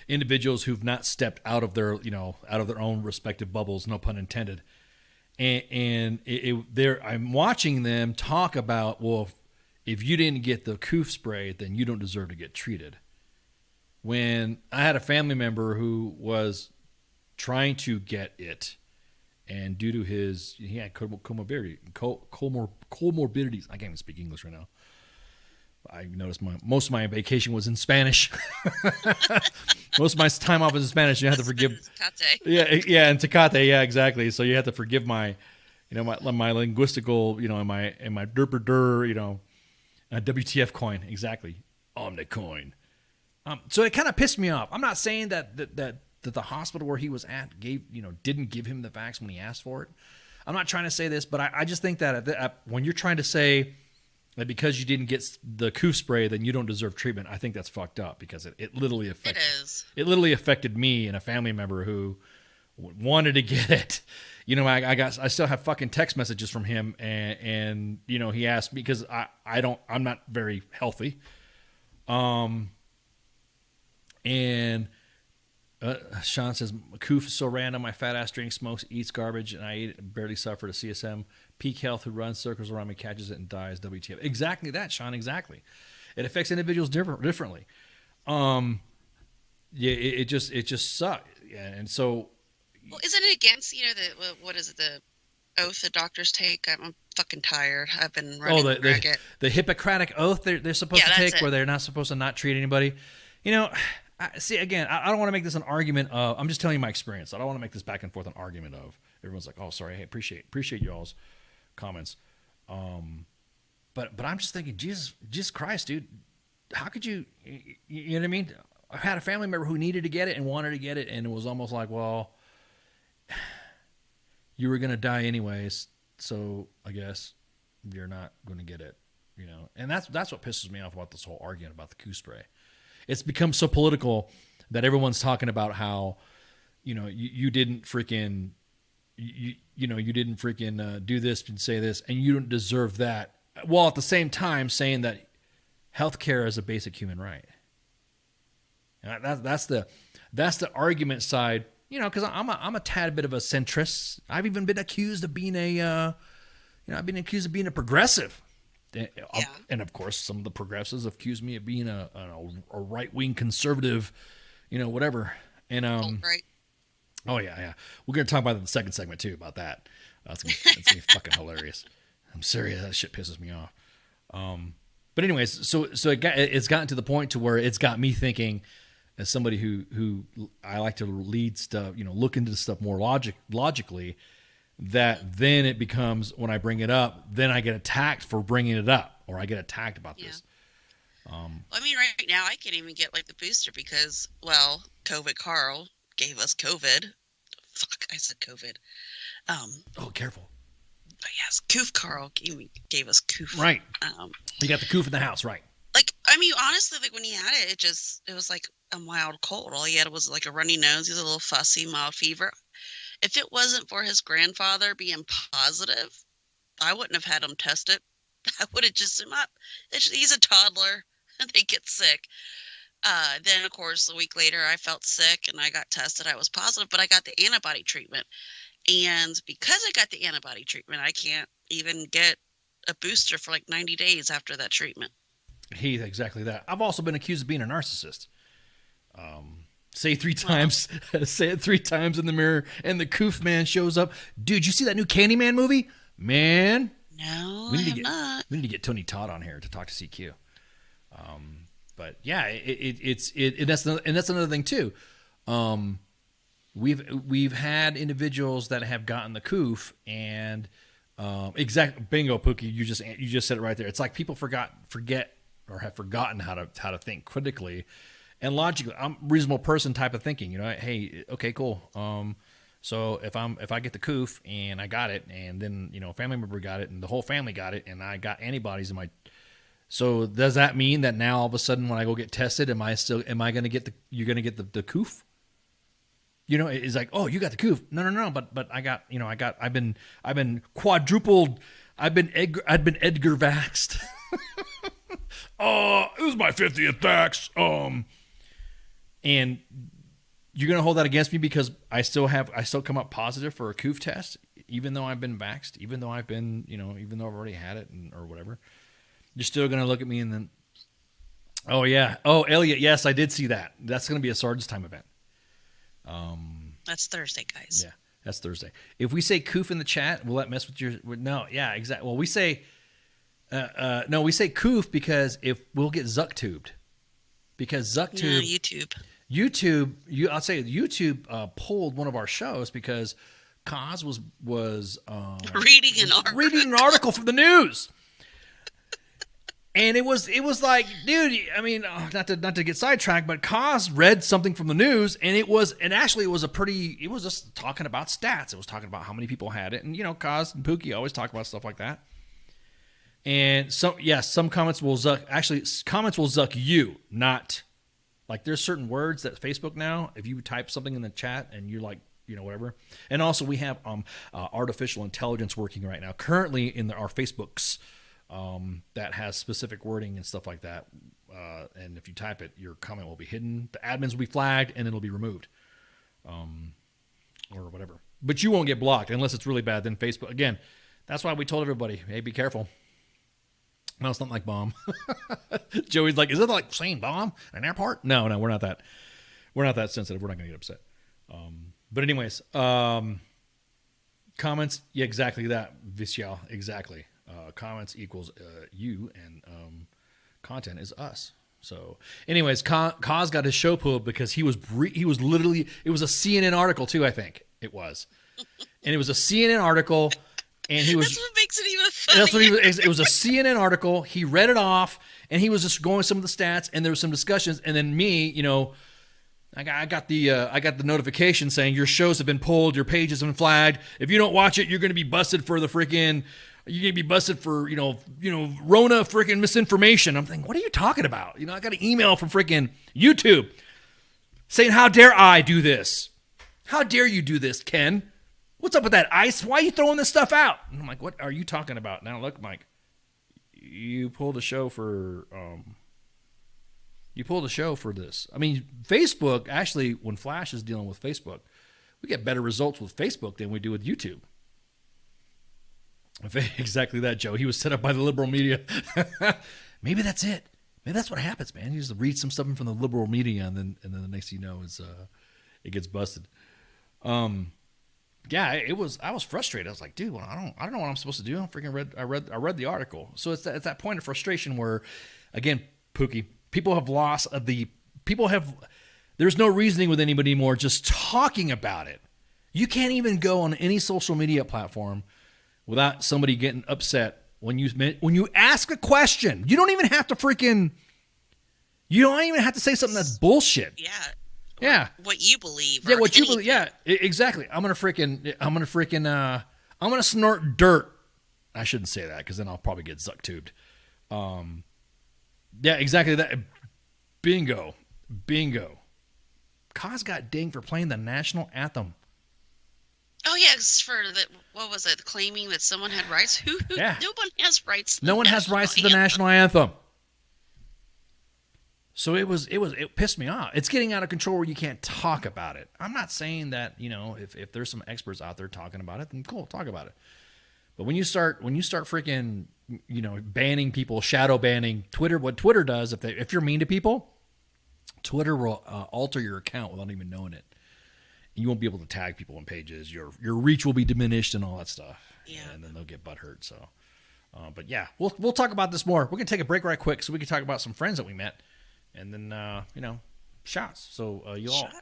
individuals who've not stepped out of their, you know, out of their own respective bubbles, no pun intended. And I'm watching them talk about, well, if you didn't get the coof spray, then you don't deserve to get treated. When I had a family member who was trying to get it, and due to he had comorbidities. I can't even speak English right now. I noticed most of my vacation was in Spanish. Most of my time off was in Spanish. You have to forgive. Yeah, and Tecate, yeah, exactly. So you have to forgive my linguistical, you know, and my derper, you know, WTF coin, exactly, Omnicoin. So it kind of pissed me off. I'm not saying that the hospital where he was at didn't give him the vax when he asked for it. I'm not trying to say this, but I just think that when you're trying to say that because you didn't get the coof spray, then you don't deserve treatment, I think that's fucked up because it literally affected me and a family member who wanted to get it. You know, I still have fucking text messages from him, and you know, he asked me because I'm not very healthy. And Sean says, Coof is so random. My fat ass drinks, smokes, eats garbage, and I eat it and barely suffer. To CSM, peak health, who runs circles around me, catches it and dies. WTF. Exactly that, Sean. Exactly. It affects individuals differently. Yeah, it just sucked. Yeah, and so. Well, isn't it against what is it, the oath the doctors take? I'm fucking tired. I've been running the Hippocratic oath they're supposed to take, where they're not supposed to not treat anybody. You know. See, again, I don't want to make this an argument of, I'm just telling you my experience. I don't want to make this back and forth an argument of, everyone's like, oh, sorry, hey, appreciate y'all's comments. But I'm just thinking, Jesus Christ, dude, how could you know what I mean? I had a family member who needed to get it and wanted to get it, and it was almost like, well, you were going to die anyways, so I guess you're not going to get it, you know? And that's what pisses me off about this whole argument about the coof spray. It's become so political that everyone's talking about how, you know, you didn't freaking, you didn't freaking do this and say this, and you don't deserve that. While at the same time saying that healthcare is a basic human right. And that's the argument side, you know, because I'm a tad bit of a centrist. I've even been accused of being a progressive. Yeah. And of course, some of the progressives accuse me of being a right-wing conservative, you know, whatever. And right. Oh yeah. We're gonna talk about it in the second segment too about that. That's gonna be fucking hilarious. I'm serious. That shit pisses me off. But anyways, so it's gotten to the point to where it's got me thinking, as somebody who I like to lead stuff, you know, look into stuff more logically. That then it becomes, when I bring it up, then I get attacked for bringing it up, or I get attacked about this. I mean, right now I can't even get like the booster because, well, COVID Carl gave us COVID. Fuck, I said COVID. Oh, careful. But yes, Coof Carl gave us Coof. Right. You got the Coof in the house, right? Like, I mean, honestly, like when he had it, it was like a mild cold. All he had was like a runny nose. He was a little fussy, mild fever. If it wasn't for his grandfather being positive, I wouldn't have had him test it. I would have just said, he's a toddler, and they get sick. Then, of course, a week later, I felt sick, and I got tested. I was positive, but I got the antibody treatment. And because I got the antibody treatment, I can't even get a booster for like 90 days after that treatment. Heath, exactly that. I've also been accused of being a narcissist. Say it 3 times. Say it 3 times in the mirror, and the Coof man shows up. Dude, you see that new Candyman movie? Man. No, we not. We need to get Tony Todd on here to talk to CQ. But yeah, that's another thing too. We've had individuals that have gotten the Coof, and bingo, Pookie. You just said it right there. It's like people forget or have forgotten how to think critically and logically. I'm a reasonable person type of thinking. You know, hey, okay, cool. So if I get the coof and I got it, and then a family member got it, and the whole family got it, and I got antibodies in my, so does that mean that now all of a sudden when I go get tested, am I going to get you're going to get the coof? It's like, oh, you got the coof. No, but I got, I've been quadrupled. I've been Edgar vaxxed. It was my 50th vax. And you're going to hold that against me because I still come up positive for a coof test, even though I've been vaxxed, even though I've been, even though I've already had it or whatever. You're still going to look at me and then, oh yeah. Oh, Elliot. Yes, I did see that. That's going to be a Sergeant's Time event. That's Thursday, guys. Yeah, that's Thursday. If we say coof in the chat, will that mess with your? No, yeah, exactly. Well, we say, no, we say coof because if we'll get Zuck tubed, because ZuckTube, I'll say YouTube pulled one of our shows because Kaz was reading an article from the news. And it was like, dude, I mean, not to get sidetracked, but Kaz read something from the news, and it was just talking about stats. It was talking about how many people had it, and Kaz and Pookie always talk about stuff like that. And some comments will zuck you, not like there's certain words that Facebook now, if you type something in the chat and you're like, whatever. And also we have artificial intelligence working right now, currently in our Facebooks. That has specific wording and stuff like that. And if you type it, your comment will be hidden. The admins will be flagged and it'll be removed. Or whatever. But you won't get blocked unless it's really bad. Then Facebook, again, that's why we told everybody, hey, be careful. No, it's not like bomb. Joey's like, is it like saying bomb in an airport? No, we're not that. We're not that sensitive. We're not going to get upset. But anyways, comments, yeah, exactly that, Vishal, exactly. Comments equals you, and content is us. So, anyways, Kaz got his show pulled because he was literally, it was a CNN article too, I think it was, and it was a CNN article, and he was. That's what makes it even funnier. It was a CNN article. He read it off, and he was just going some of the stats, and there was some discussions, and then me, I got the notification saying your shows have been pulled, your page has been flagged. If you don't watch it, you're going to be busted for the freaking. You're going to be busted for, Rona freaking misinformation. I'm thinking, what are you talking about? I got an email from freaking YouTube saying, how dare I do this? How dare you do this, Ken? What's up with that ice? Why are you throwing this stuff out? And I'm like, what are you talking about? Now look, Mike, you pulled a show for this. I mean, Facebook, actually, when Flash is dealing with Facebook, we get better results with Facebook than we do with YouTube. Exactly that, Joe. He was set up by the liberal media. Maybe that's it. Maybe that's what happens, man. You just read some stuff from the liberal media, and then the next thing you know is it gets busted. Yeah, it was. I was frustrated. I was like, dude, well, I don't know what I'm supposed to do. I read the article. So it's that point of frustration where, again, Pookie, there's no reasoning with anybody anymore. Just talking about it. You can't even go on any social media platform without somebody getting upset when you ask a question. You don't even have to say something that's bullshit. Yeah. Yeah. What you believe. Yeah, what you believe. Yeah, exactly. I'm gonna snort dirt. I shouldn't say that because then I'll probably get zuck tubed. Yeah, exactly that. Bingo. Kaz got dinged for playing the national anthem. Oh yeah, it's for what was it? Claiming that someone had rights. Yeah. No one has rights. No one has rights to the national anthem. So it pissed me off. It's getting out of control where you can't talk about it. I'm not saying that if there's some experts out there talking about it, then cool, talk about it. But when you start freaking banning people, shadow banning Twitter, what Twitter does if you're mean to people, Twitter will alter your account without even knowing it. You won't be able to tag people on pages. Your reach will be diminished and all that stuff. Yeah. And then they'll get butthurt. So, but yeah, we'll talk about this more. We're gonna take a break right quick so we can talk about some friends that we met, and then shots. So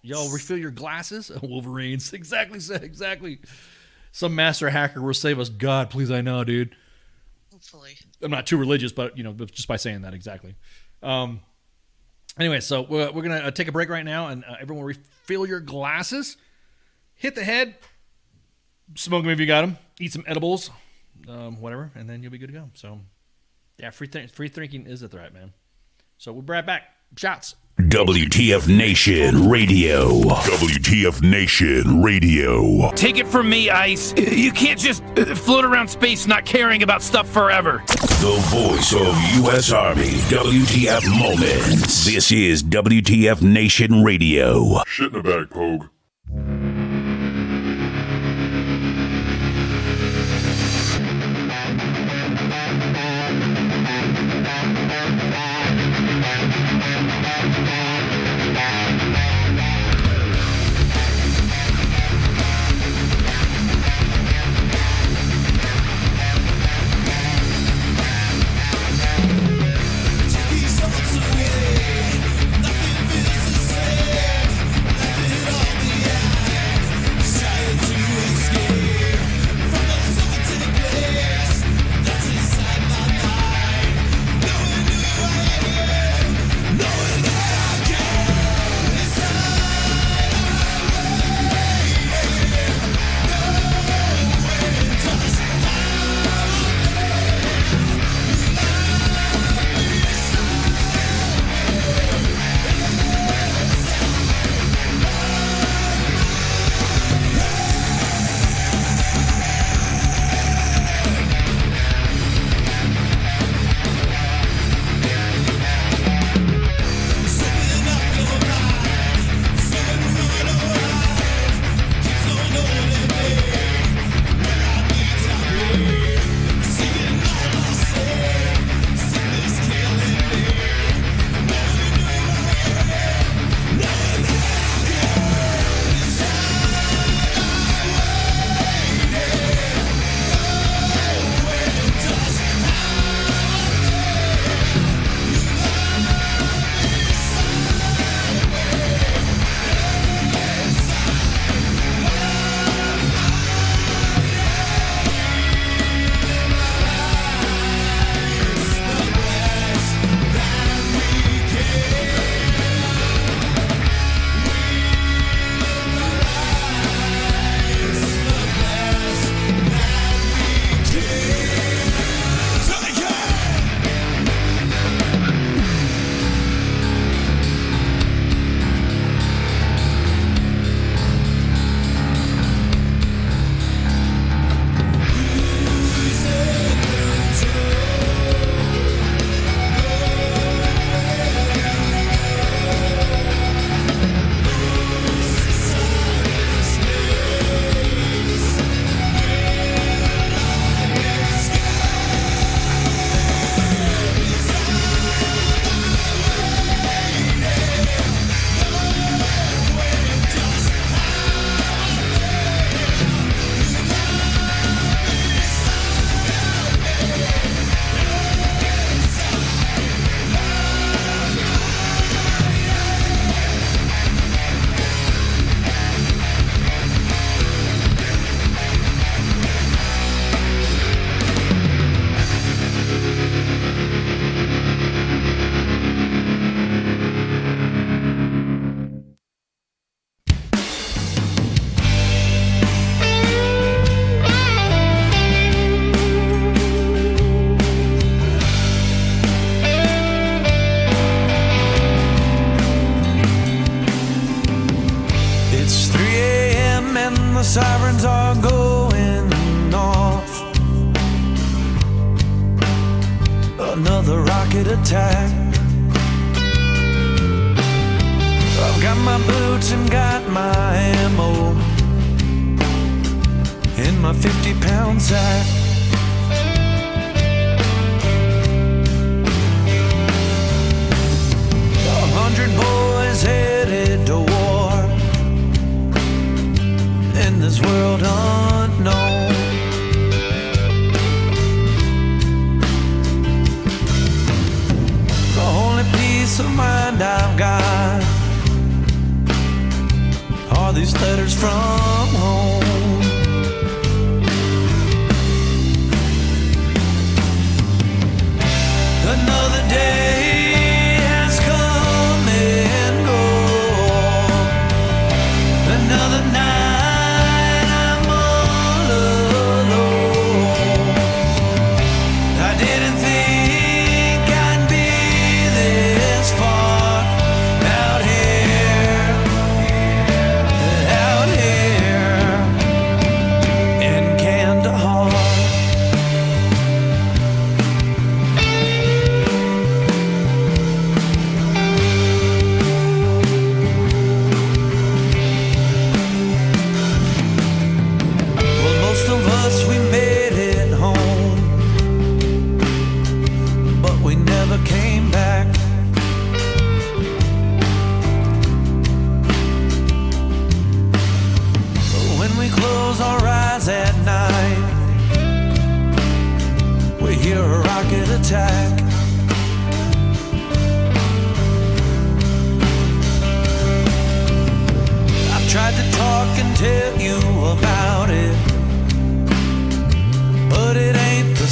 y'all refill your glasses. Wolverines, exactly. Some master hacker will save us. God, please, I know, dude. Hopefully. I'm not too religious, but just by saying that, exactly. Anyway, so we're gonna take a break right now, and everyone refill your glasses. Hit the head, Smoke them if you got them. Eat some edibles, whatever, and then you'll be good to go. So, yeah, free drinking is a threat, man. So we'll be right back. Shots. WTF Nation Radio. WTF Nation Radio. Take it from me, Ice. You can't just float around space not caring about stuff forever. The voice of U.S. Army. WTF Moments. This is WTF Nation Radio. Shit in the bag, Pogue. sirens are going off. Another rocket attack. I've got my boots and got my ammo in my 50-pound sack. A 100 boys headed to war in this world unknown. The only peace of mind I've got are these letters from home. Another day has come and gone. Another night I'm all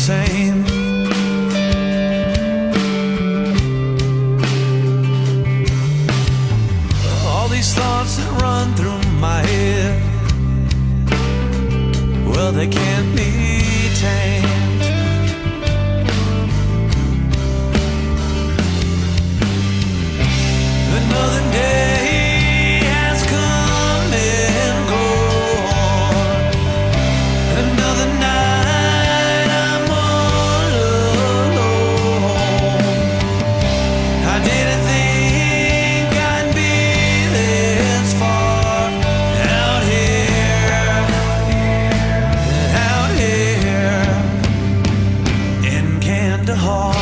same. All these thoughts that run through my head, well, they can't be tamed. Another day has come and gone. Another night I'm all alone. I didn't think I'd be this far out here in Kandahar.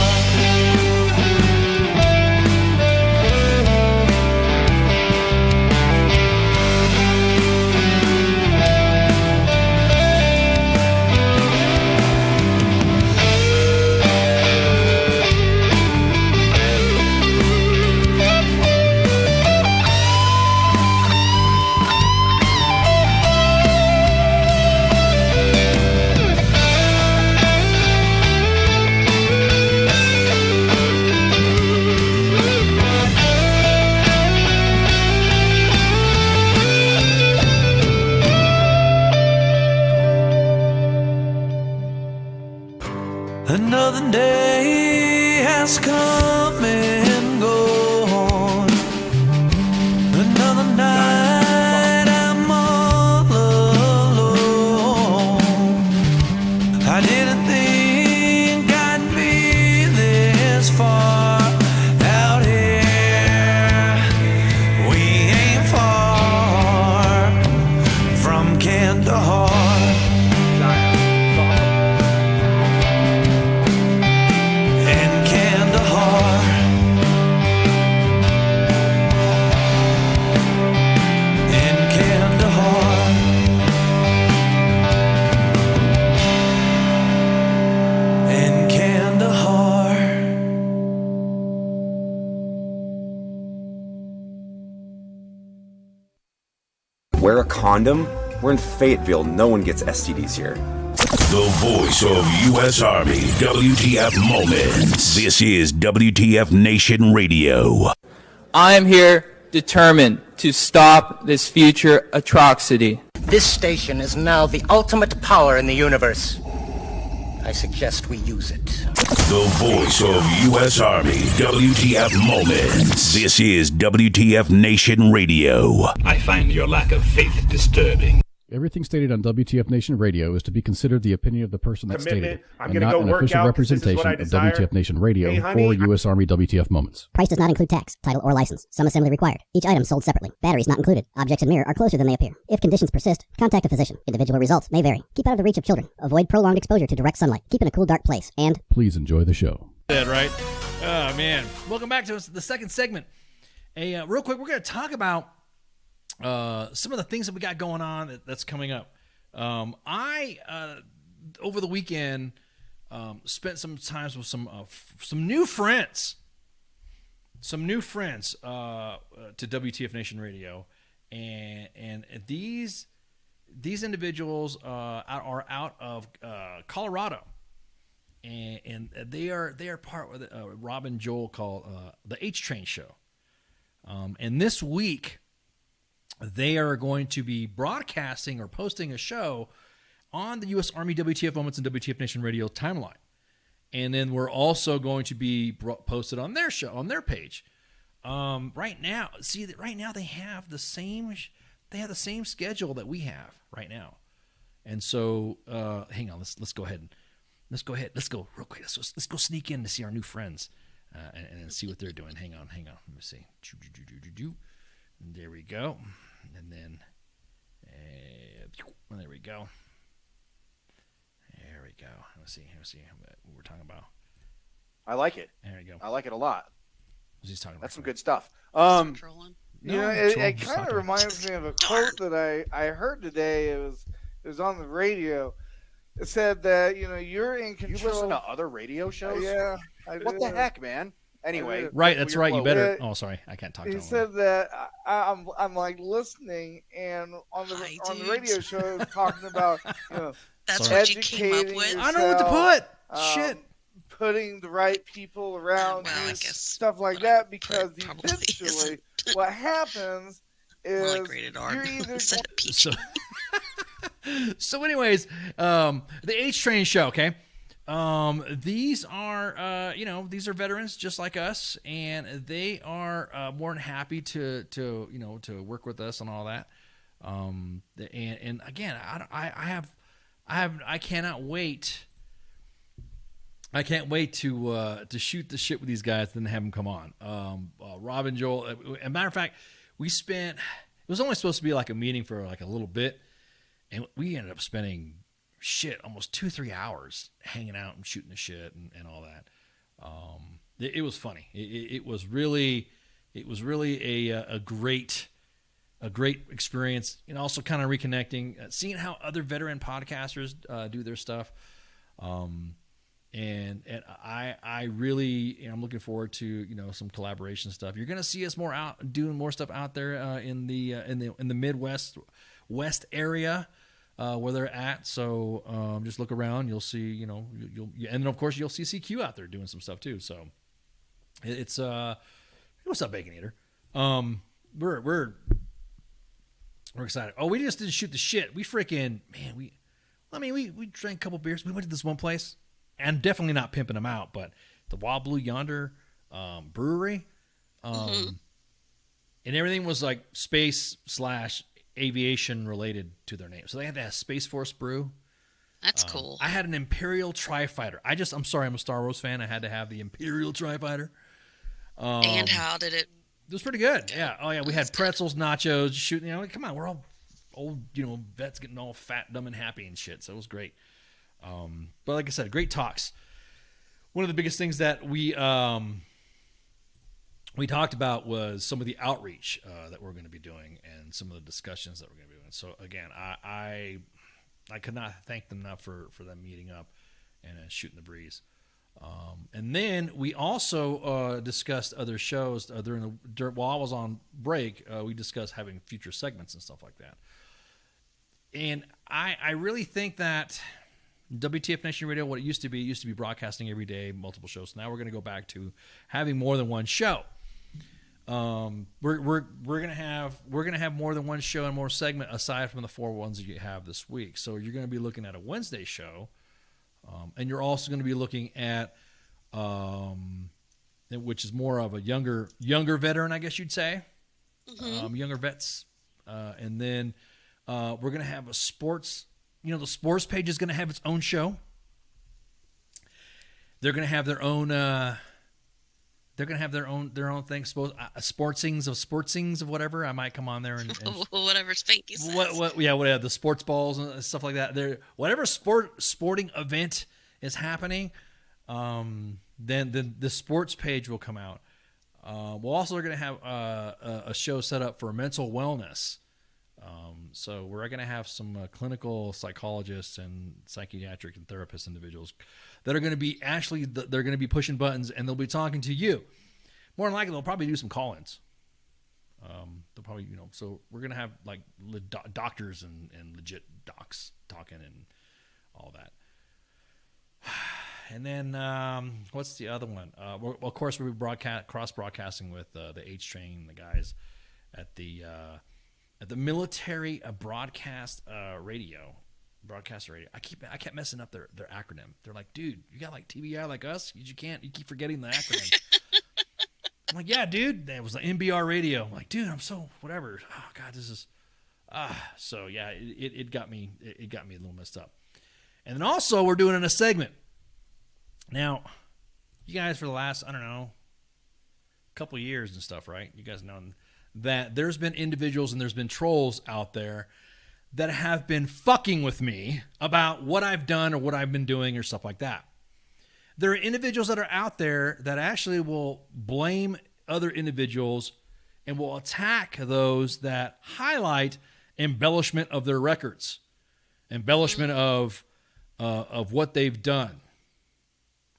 Another day has come and gone. Another night I'm all alone. I didn't think I'd be this far out here. We ain't far from Kandahar. Wear a condom? We're in Fayetteville. No one gets STDs here. The voice of U.S. Army, WTF Moments. This is WTF Nation Radio. I am here determined to stop this future atrocity. This station is now the ultimate power in the universe. I suggest we use it. The voice of U.S. Army, WTF Moments. This is WTF Nation Radio. I find your lack of faith disturbing. Everything stated on WTF Nation Radio is to be considered the opinion of the person that stated it, I'm and gonna not go an work official out 'cause this is representation what I of desire. WTF Nation Radio Hey, honey, or U.S. Army WTF Moments. Price does not include tax, title, or license. Some assembly required. Each item sold separately. Batteries not included. Objects in mirror are closer than they appear. If conditions persist, contact a physician. Individual results may vary. Keep out of the reach of children. Avoid prolonged exposure to direct sunlight. Keep in a cool, dark place. And Please enjoy the show. Dead, right? Oh, man. Welcome back to the second segment. Real quick, we're going to talk about some of the things that we got going on that's coming up. I over the weekend spent some time with some new friends, to WTF Nation Radio, and these individuals are out of Colorado, and they are part of Rob and Joel called the H Train Show, and this week they are going to be broadcasting or posting a show on the U.S. Army WTF Moments and WTF Nation Radio timeline. And then we're also going to be posted on their show, on their page. Right now they have the same schedule that we have right now. And so, hang on, let's go ahead. Let's go real quick. Let's go sneak in to see our new friends and see what they're doing. Hang on. Let me see. There we go. And then, there we go. Let's see what we're talking about. I like it. There you go. I like it a lot. What's he talking about? That's some good stuff. No, It kind of reminds me of a quote that I heard today. It was on the radio. It said that you're in control. You listen to other radio shows? Yeah. What the heck, man? Anyway, right. That's right. You better. Oh, sorry, I can't talk to him. He said that I'm like listening, and on the radio show, talking about That's what you came up with. Yourself. I know what to put. Shit. Putting the right people around you, stuff like that, because eventually what happens is you're either So anyways, the H Train show, okay? These are these are veterans just like us, and they are more than happy to work with us and all that. And again, I cannot wait. I can't wait to shoot the shit with these guys and then have them come on. Rob and Joel. As a matter of fact, it was only supposed to be like a meeting for like a little bit, and we ended up spending almost 2-3 hours hanging out and shooting the shit and all that. It was funny. It was really a great experience, and also kind of reconnecting, seeing how other veteran podcasters do their stuff. And I really I'm looking forward to some collaboration stuff. You're gonna see us doing more stuff out there in the Midwest West area where they're at. So just look around, you'll see and then of course you'll see CQ out there doing some stuff too. So it's what's up, Bacon Eater? We're excited. Oh, we just didn't shoot the shit. We freaking we drank a couple beers. We went to this one place. And definitely not pimping them out, but the Wild Blue Yonder brewery, and everything was like space/aviation related to their name. So they had that Space Force brew. That's cool. I had an Imperial Tri-Fighter. I'm sorry, I'm a Star Wars fan. I had to have the Imperial Tri-Fighter. And how did it? It was pretty good. Yeah. Oh yeah, we had pretzels, nachos, shooting. Come on, we're all old, vets getting all fat, dumb, and happy and shit. So it was great. But like I said, great talks. One of the biggest things that we talked about was some of the outreach that we're going to be doing and some of the discussions that we're going to be doing. So again, I could not thank them enough for them meeting up and shooting the breeze. And then we also discussed other shows while I was on break. We discussed having future segments and stuff like that. And I really think that WTF Nation Radio, what it used to be broadcasting every day, multiple shows. Now we're going to go back to having more than one show. We're gonna have more than one show and more segment aside from the 4 ones that you have this week. So you're going to be looking at a Wednesday show, and you're also going to be looking at which is more of a younger veteran, I guess you'd say, younger vets, and then we're going to have a sports. The sports page is going to have its own show. They're going to have their own. They're going to have their own thing. Sportsings of whatever. I might come on there and whatever Spanky says. Whatever the sports balls and stuff like that. Whatever sporting event is happening, then the sports page will come out. We're also going to have a show set up for mental wellness. So we're going to have some clinical psychologists and psychiatric and therapist individuals that are going to be they're going to be pushing buttons, and they'll be talking to you. More than likely, they'll probably do some call-ins. They'll probably, so we're going to have like doctors and legit docs talking and all that. And then what's the other one? Of course, we'll be cross-broadcasting with the H Train, the guys at the military broadcast radio. I kept messing up their acronym. They're like, dude, you got like TBI like us? You keep forgetting the acronym. I'm like, yeah, dude. That was the NBR radio. I'm like, dude, I'm so whatever. Oh God, this is so yeah, it got me a little messed up. And then also we're doing in a segment. Now, you guys for the last, I don't know, couple years and stuff, right? You guys know that there's been individuals and there's been trolls out there that have been fucking with me about what I've done or what I've been doing or stuff like that. There are individuals that are out there that actually will blame other individuals and will attack those that highlight embellishment of their records, embellishment of what they've done.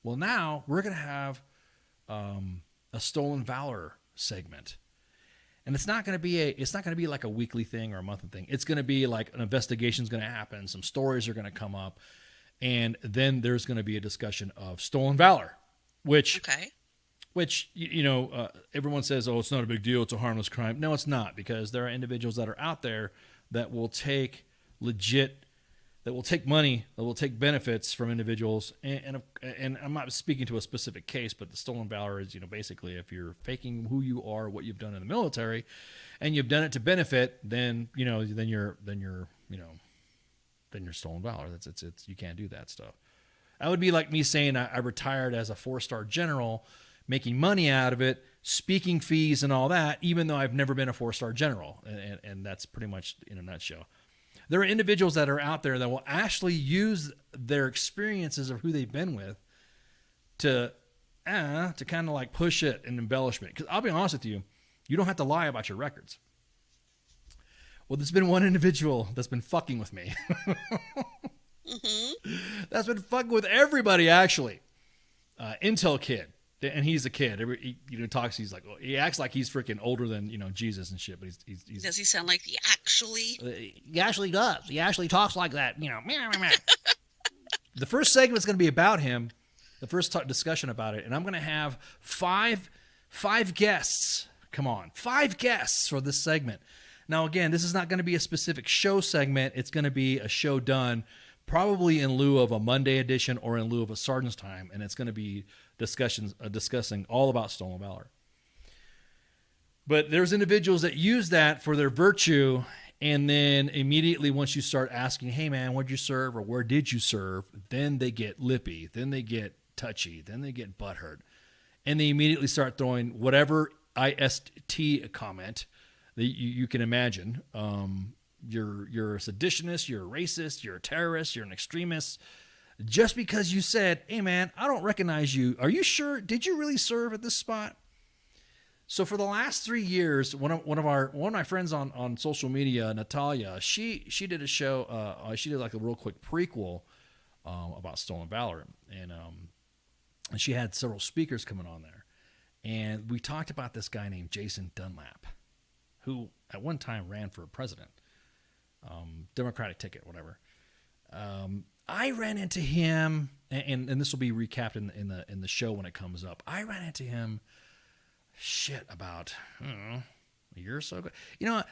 Well, now we're going to have a Stolen Valor segment. And it's not going to be like a weekly thing or a monthly thing. It's going to be like an investigation is going to happen. Some stories are going to come up. And then there's going to be a discussion of stolen valor, which everyone says, oh, it's not a big deal, it's a harmless crime. No, it's not, because there are individuals that are out there that will take money, that will take benefits from individuals. And I'm not speaking to a specific case, but the stolen valor is, basically if you're faking who you are, what you've done in the military, and you've done it to benefit, then you're stolen valor. It's you can't do that stuff. That would be like me saying I retired as a 4-star general, making money out of it, speaking fees and all that, even though I've never been a 4-star general. And that's pretty much in a nutshell. There are individuals that are out there that will actually use their experiences of who they've been with to kind of like push it and embellishment. Because I'll be honest with you, you don't have to lie about your records. Well, there's been one individual that's been fucking with me. That's been fucking with everybody, actually. Intel kid. And he's a kid. He talks. He's like, he acts like he's freaking older than Jesus and shit. But he's does he sound like he actually? He actually does. He actually talks like that. The first segment's going to be about him. The first discussion about it, and I'm going to have five guests. Come on, 5 guests for this segment. Now, again, this is not going to be a specific show segment. It's going to be a show done probably in lieu of a Monday edition or in lieu of a Sergeant's Time, and it's going to be discussing all about stolen valor. But there's individuals that use that for their virtue, and then immediately once you start asking, hey man, where'd you serve or where did you serve, then they get lippy, then they get touchy, then they get butthurt, and they immediately start throwing whatever IST comment that you can imagine. You're a seditionist, you're a racist, you're a terrorist, you're an extremist. Just because you said, hey man, I don't recognize you. Are you sure? Did you really serve at this spot? So for the last 3 years, one of my friends on social media, Natalia, she did a show. She did like a real quick prequel about stolen valor, and she had several speakers coming on there, and we talked about this guy named Jason Dunlap, who at one time ran for president, Democratic ticket, whatever. I ran into him, and this will be recapped in the show when it comes up. I ran into him, about a year or so ago.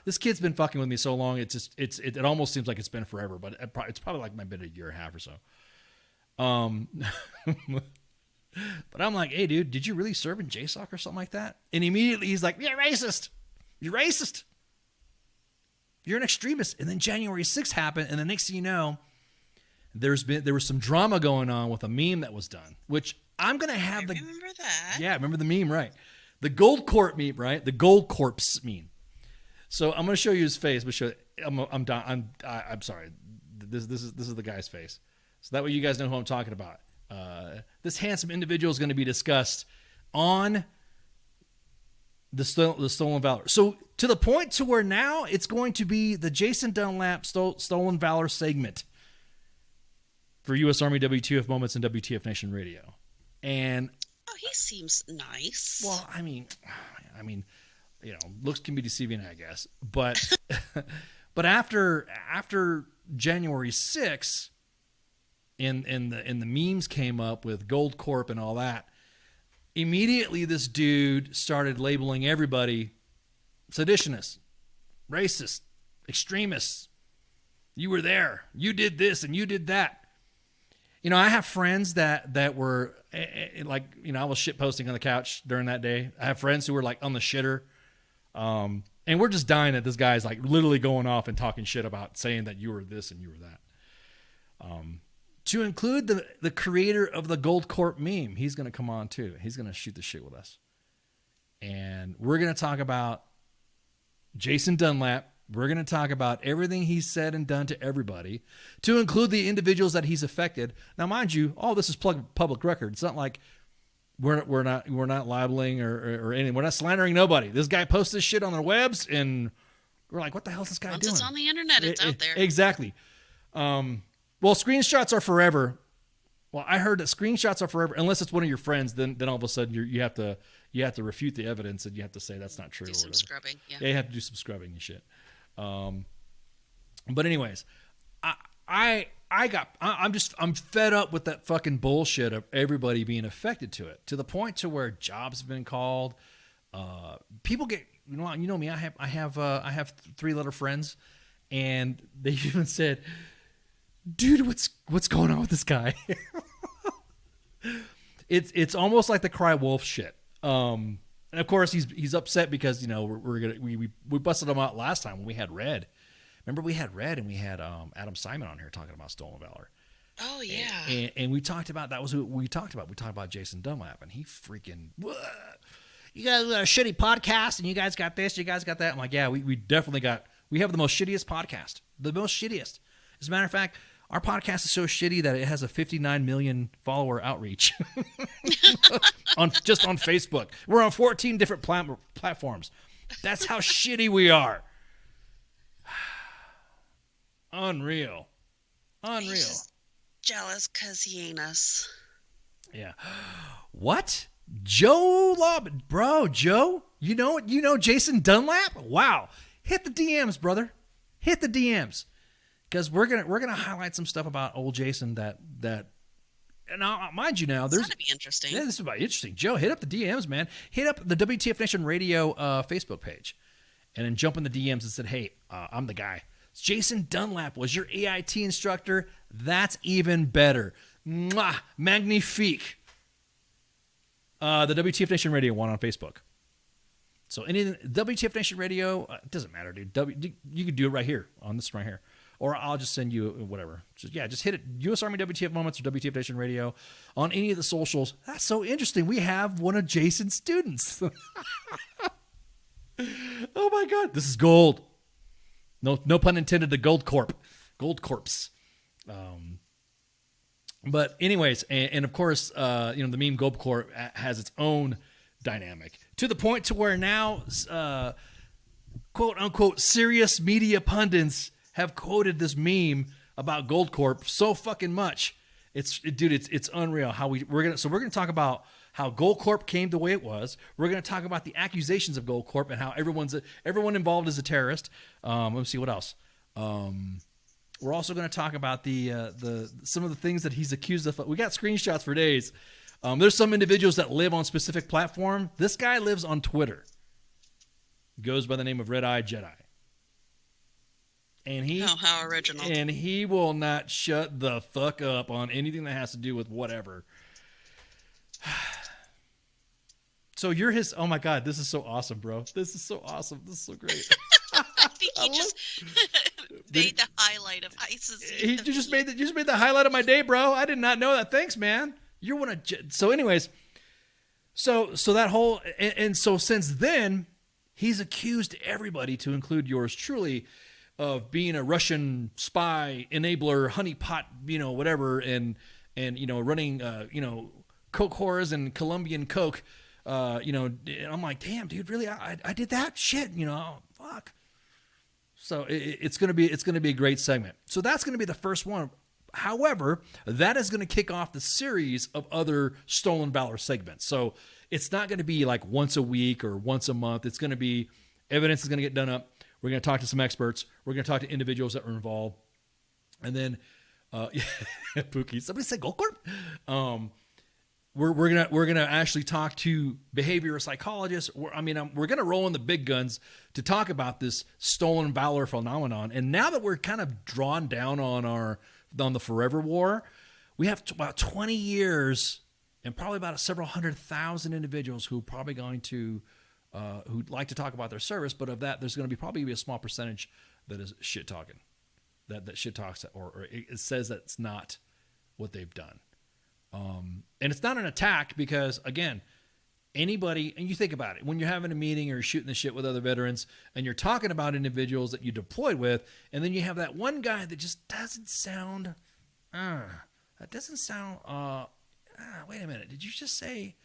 This kid's been fucking with me so long. It almost seems like it's been forever, but it's probably like maybe a year and a half or so. But I'm like, hey dude, did you really serve in JSOC or something like that? And immediately he's like, you're racist. You're racist. You're an extremist. And then January 6th happened, and the next thing you know, there was some drama going on with a meme that was done, which I'm gonna have remember that. Yeah, remember the meme, right? The Gold Corp meme, right? The Gold Corpse meme. So I'm gonna show you his face, but I'm sorry. This is the guy's face. So that way you guys know who I'm talking about. This handsome individual is going to be discussed on the stolen valor. So to the point to where now it's going to be the Jason Dunlap stolen valor segment for U.S. Army WTF Moments and WTF Nation Radio. And he seems nice. Well, I mean, looks can be deceiving, I guess. But but after January 6th, and the memes came up with Gold Corp and all that, immediately this dude started labeling everybody seditionists, racist, extremists. You were there. You did this and you did that. I have friends that were like, I was shit posting on the couch during that day. I have friends who were like on the shitter. And we're just dying that this guy's like literally going off and talking shit about saying that you were this and you were that. To include the creator of the Gold Corp meme, he's going to come on too. He's going to shoot the shit with us. And we're going to talk about Jason Dunlap. We're going to talk about everything he's said and done to everybody, to include the individuals that he's affected. Now, mind you, all this is public record. It's not like we're not libeling or anything. We're not slandering nobody. This guy posts this shit on their webs, and we're like, what the hell is this guy doing? Once it's on the internet, it's out there. Exactly. Well, screenshots are forever. Well, I heard that screenshots are forever, unless it's one of your friends. Then all of a sudden you have to refute the evidence, and you have to say that's not true. Do some scrubbing. Yeah, you have to do some scrubbing and shit. But anyways, I I'm fed up with that fucking bullshit of everybody being affected to it, to the point to where jobs have been called. People get, you know me, I have 3-letter friends, and they even said, dude, what's going on with this guy? It's almost like the cry wolf shit. And of course he's upset because, you know, we busted him out last time when we had Red. Remember we had Red and we had Adam Simon on here talking about Stolen Valor. Oh yeah. And we talked about, that was who we talked about. We talked about Jason Dunlap, and he freaking, you guys got a shitty podcast and you guys got this, you guys got that. I'm like, yeah, we definitely we have the most shittiest podcast. The most shittiest. As a matter of fact, our podcast is so shitty that it has a 59 million follower outreach just on Facebook. We're on 14 different platforms. That's how shitty we are. Unreal. He's just jealous because he ain't us. Yeah. What? Joe Lob, bro, Joe? You know Jason Dunlap? Wow. Hit the DMs, brother. Hit the DMs. Because we're gonna highlight some stuff about old Jason that and mind you now, there's gonna be interesting. Yeah, this is about interesting. Joe, hit up the DMs, man. Hit up the WTF Nation Radio Facebook page, and then jump in the DMs and said, "Hey, I'm the guy. Jason Dunlap was your AIT instructor. That's even better. Mwah, magnifique." The WTF Nation Radio one on Facebook. So anything WTF Nation Radio, it doesn't matter, dude. You can do it right here on this right here. Or I'll just send you whatever. Just hit it. U.S. Army WTF Moments or WTF Nation Radio on any of the socials. That's so interesting. We have one of Jason's students. Oh my God, this is gold. No pun intended. The Gold Corp, Gold Corpse. But anyways, and of course, the meme Gold Corp has its own dynamic to the point to where now, quote unquote, serious media pundits have quoted this meme about Gold Corp so fucking much. It's unreal how we're gonna talk about how Gold Corp came the way it was. We're gonna talk about the accusations of Gold Corp and how everyone involved is a terrorist. Let me see what else. We're also gonna talk about the some of the things that he's accused of. We got screenshots for days. There's some individuals that live on specific platform. This guy lives on Twitter. Goes by the name of Red Eye Jedi. And how original. And he will not shut the fuck up on anything that has to do with whatever. So you're his, oh my God, this is so awesome, bro. This is so awesome. This is so great. I think he just made the highlight of ISIS. You just made the highlight of my day, bro. I did not know that. Thanks, man. You're one of, so anyways, so that whole, and so since then, he's accused everybody, to include yours truly, of being a Russian spy, enabler, honeypot, whatever, and running, coke whores and Colombian coke, I'm like, damn, dude, really? I did that shit, fuck. So it's gonna be a great segment. So that's gonna be the first one. However, that is gonna kick off the series of other Stolen Valor segments. So it's not gonna be like once a week or once a month. It's gonna be, evidence is gonna get done up. We're going to talk to some experts. We're going to talk to individuals that were involved. And then, Pookie, somebody said Gold Corp? We're gonna actually talk to behavioral psychologists. We're going to roll in the big guns to talk about this Stolen Valor phenomenon. And now that we're kind of drawn down on the Forever War, we have about 20 years and probably about several 100,000 individuals who are probably going to who'd like to talk about their service, but of that, there's going to be a small percentage that is shit talking, that shit talks, or it says that it's not what they've done. And it's not an attack because, again, anybody, and you think about it, when you're having a meeting or you're shooting the shit with other veterans and you're talking about individuals that you deployed with, and then you have that one guy that just doesn't sound, wait a minute, did you just say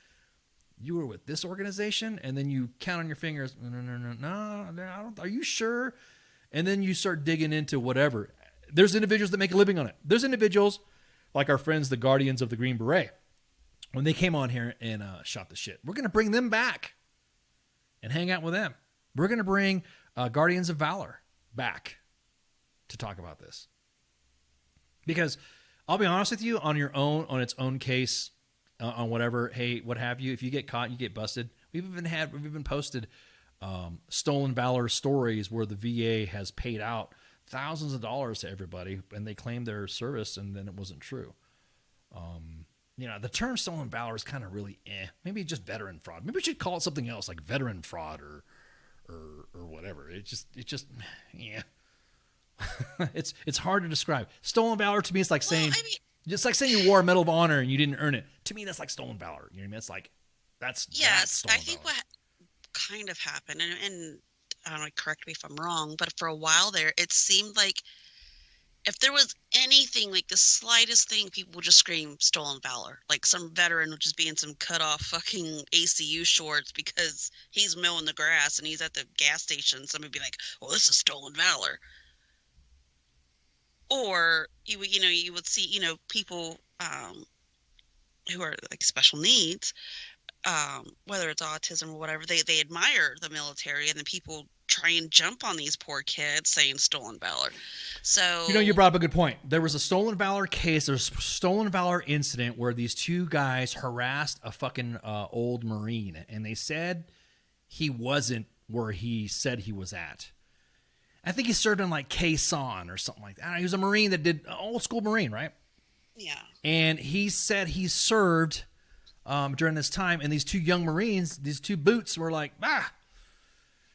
you were with this organization? And then you count on your fingers, no, I don't, are you sure? And then you start digging into whatever. There's individuals that make a living on it. There's individuals like our friends, the Guardians of the Green Beret, when they came on here and shot the shit. We're going to bring them back and hang out with them. We're going to bring Guardians of Valor back to talk about this. Because I'll be honest with you, on its own case, on whatever, hey, what have you, if you get caught, you get busted. We've even posted stolen valor stories where the VA has paid out thousands of dollars to everybody, and they claimed their service, and then it wasn't true. The term stolen valor is kind of really maybe just veteran fraud. Maybe we should call it something else, like veteran fraud or whatever. It just it's hard to describe. Stolen valor to me is like saying, just like saying you wore a Medal of Honor and you didn't earn it. To me, that's like stolen valor. You know what I mean? It's like that's I think what kind of happened, and I don't know, correct me if I'm wrong, but for a while there, it seemed like if there was anything, like the slightest thing, people would just scream stolen valor. Like some veteran would just be in some cut off fucking ACU shorts because he's mowing the grass and he's at the gas station. Somebody would be like, "Oh, this is stolen valor." Or you would see, people who are like special needs, whether it's autism or whatever, they admire the military, and then people try and jump on these poor kids saying stolen valor. So you brought up a good point. There was a stolen valor case. There's a stolen valor incident where these two guys harassed a fucking old Marine, and they said he wasn't where he said he was at. I think he served in like Quezon or something like that. He was a Marine that did old school Marine, right? Yeah. And he said he served during this time, and these two young Marines, these two boots, were like,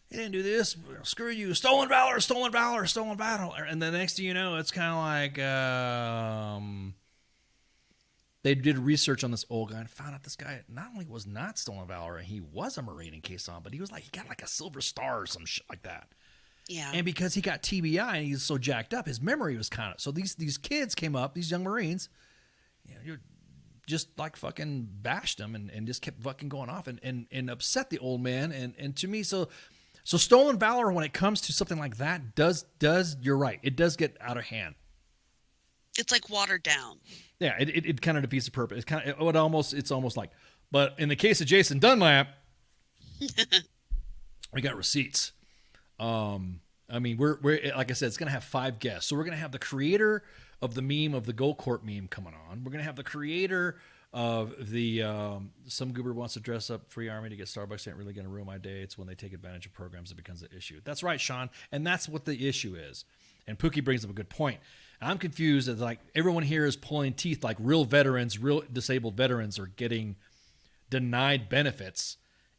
he didn't do this. Screw you. Stolen valor, stolen valor, stolen valor. And the next thing you know, it's kind of like they did research on this old guy and found out this guy not only was not stolen valor, and he was a Marine in Quezon, but he got like a silver star or some shit like that. Yeah. And because he got TBI and he's so jacked up, his memory was kind of... So these kids came up, these young Marines, just like fucking bashed him and just kept fucking going off and upset the old man. And to me, so stolen valor, when it comes to something like that, does you're right, it does get out of hand. It's like watered down. Yeah, it kind of defeats the purpose. It's almost like... But in the case of Jason Dunlap, we got receipts. We're like I said, it's going to have 5 guests. So we're going to have the creator of the meme of the Goldcorp meme coming on. We're going to have the creator of the some goober wants to dress up free army to get Starbucks. Ain't really going to ruin my day. It's when they take advantage of programs that becomes an issue. That's right, Sean. And that's what the issue is. And Pookie brings up a good point. I'm confused as like everyone here is pulling teeth like real veterans, real disabled veterans are getting denied benefits.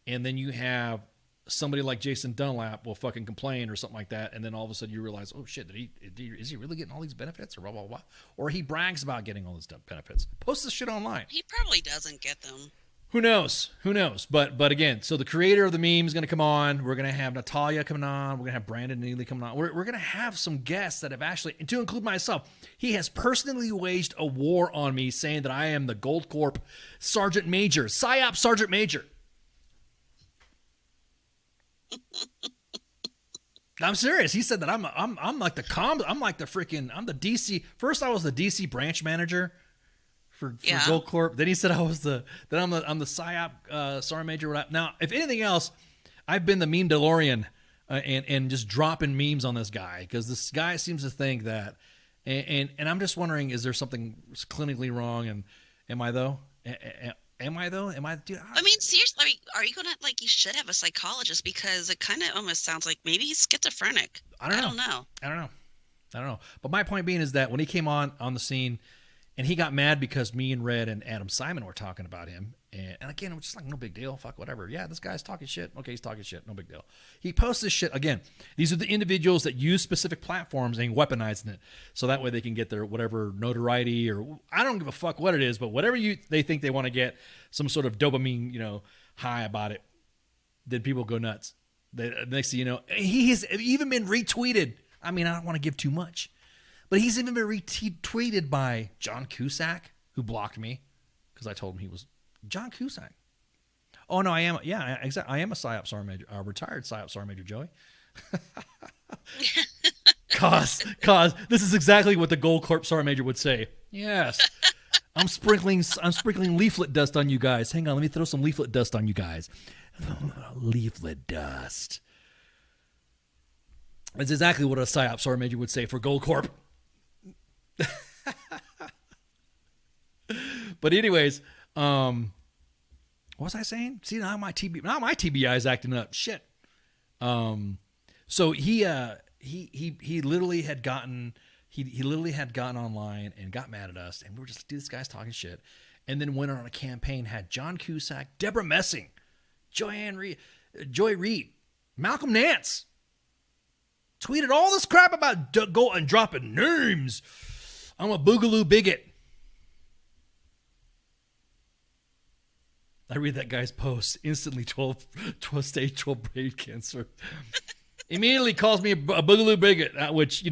And then you have somebody like Jason Dunlap will fucking complain or something like that, and then all of a sudden you realize, oh shit, is he really getting all these benefits or blah blah blah? Or he brags about getting all these benefits. Post this shit online. He probably doesn't get them. Who knows? But again, so the creator of the meme is going to come on. We're going to have Natalia coming on. We're going to have Brandon Neely coming on. We're going to have some guests that have actually, and to include myself, he has personally waged a war on me, saying that I am the Goldcorp Sergeant Major, PSYOP Sergeant Major. I'm serious. He said that I'm like the I'm the DC. First I was the DC branch manager for Goldcorp. Then he said I'm the PSYOP Sergeant Major. Now, if anything else, I've been the meme DeLorean and just dropping memes on this guy, because this guy seems to think that, and I'm just wondering, is there something clinically wrong? And am I though? Am I though? Dude, I mean, seriously, are you gonna you should have a psychologist, because it kind of almost sounds like maybe he's schizophrenic. I don't know. But my point being is that when he came on the scene, and he got mad because me and Red and Adam Simon were talking about him, and again, it was just like, no big deal, fuck whatever. Yeah, this guy's talking shit. Okay, he's talking shit, no big deal. He posts this shit again. These are the individuals that use specific platforms and weaponizing it, so that way they can get their whatever notoriety, or I don't give a fuck what it is, but whatever they think they want to get some sort of dopamine, high about it. Then people go nuts. Next thing you know, he has even been retweeted. I mean, I don't want to give too much, but he's even been retweeted by John Cusack, who blocked me because I told him he was John Cusack. Oh no, I am. Yeah, exactly. I am a PSYOP Sergeant Major, retired PSYOP Sergeant Major Joey. Cause this is exactly what the Goldcorp Sergeant Major would say. Yes, I'm sprinkling leaflet dust on you guys. Hang on, let me throw some leaflet dust on you guys. Leaflet dust. That's exactly what a PSYOP Sergeant Major would say for Goldcorp. But anyways, what was I saying? See, now my TBI is acting up. Shit. So he literally had gotten online and got mad at us, and we were just, dude, this guy's talking shit, and then went on a campaign, had John Cusack, Deborah Messing, Joy Reid, Malcolm Nance, tweeted all this crap about go and dropping names. I'm a boogaloo bigot. I read that guy's post, instantly 12 stage 12 brain cancer. Immediately calls me a boogaloo bigot, which,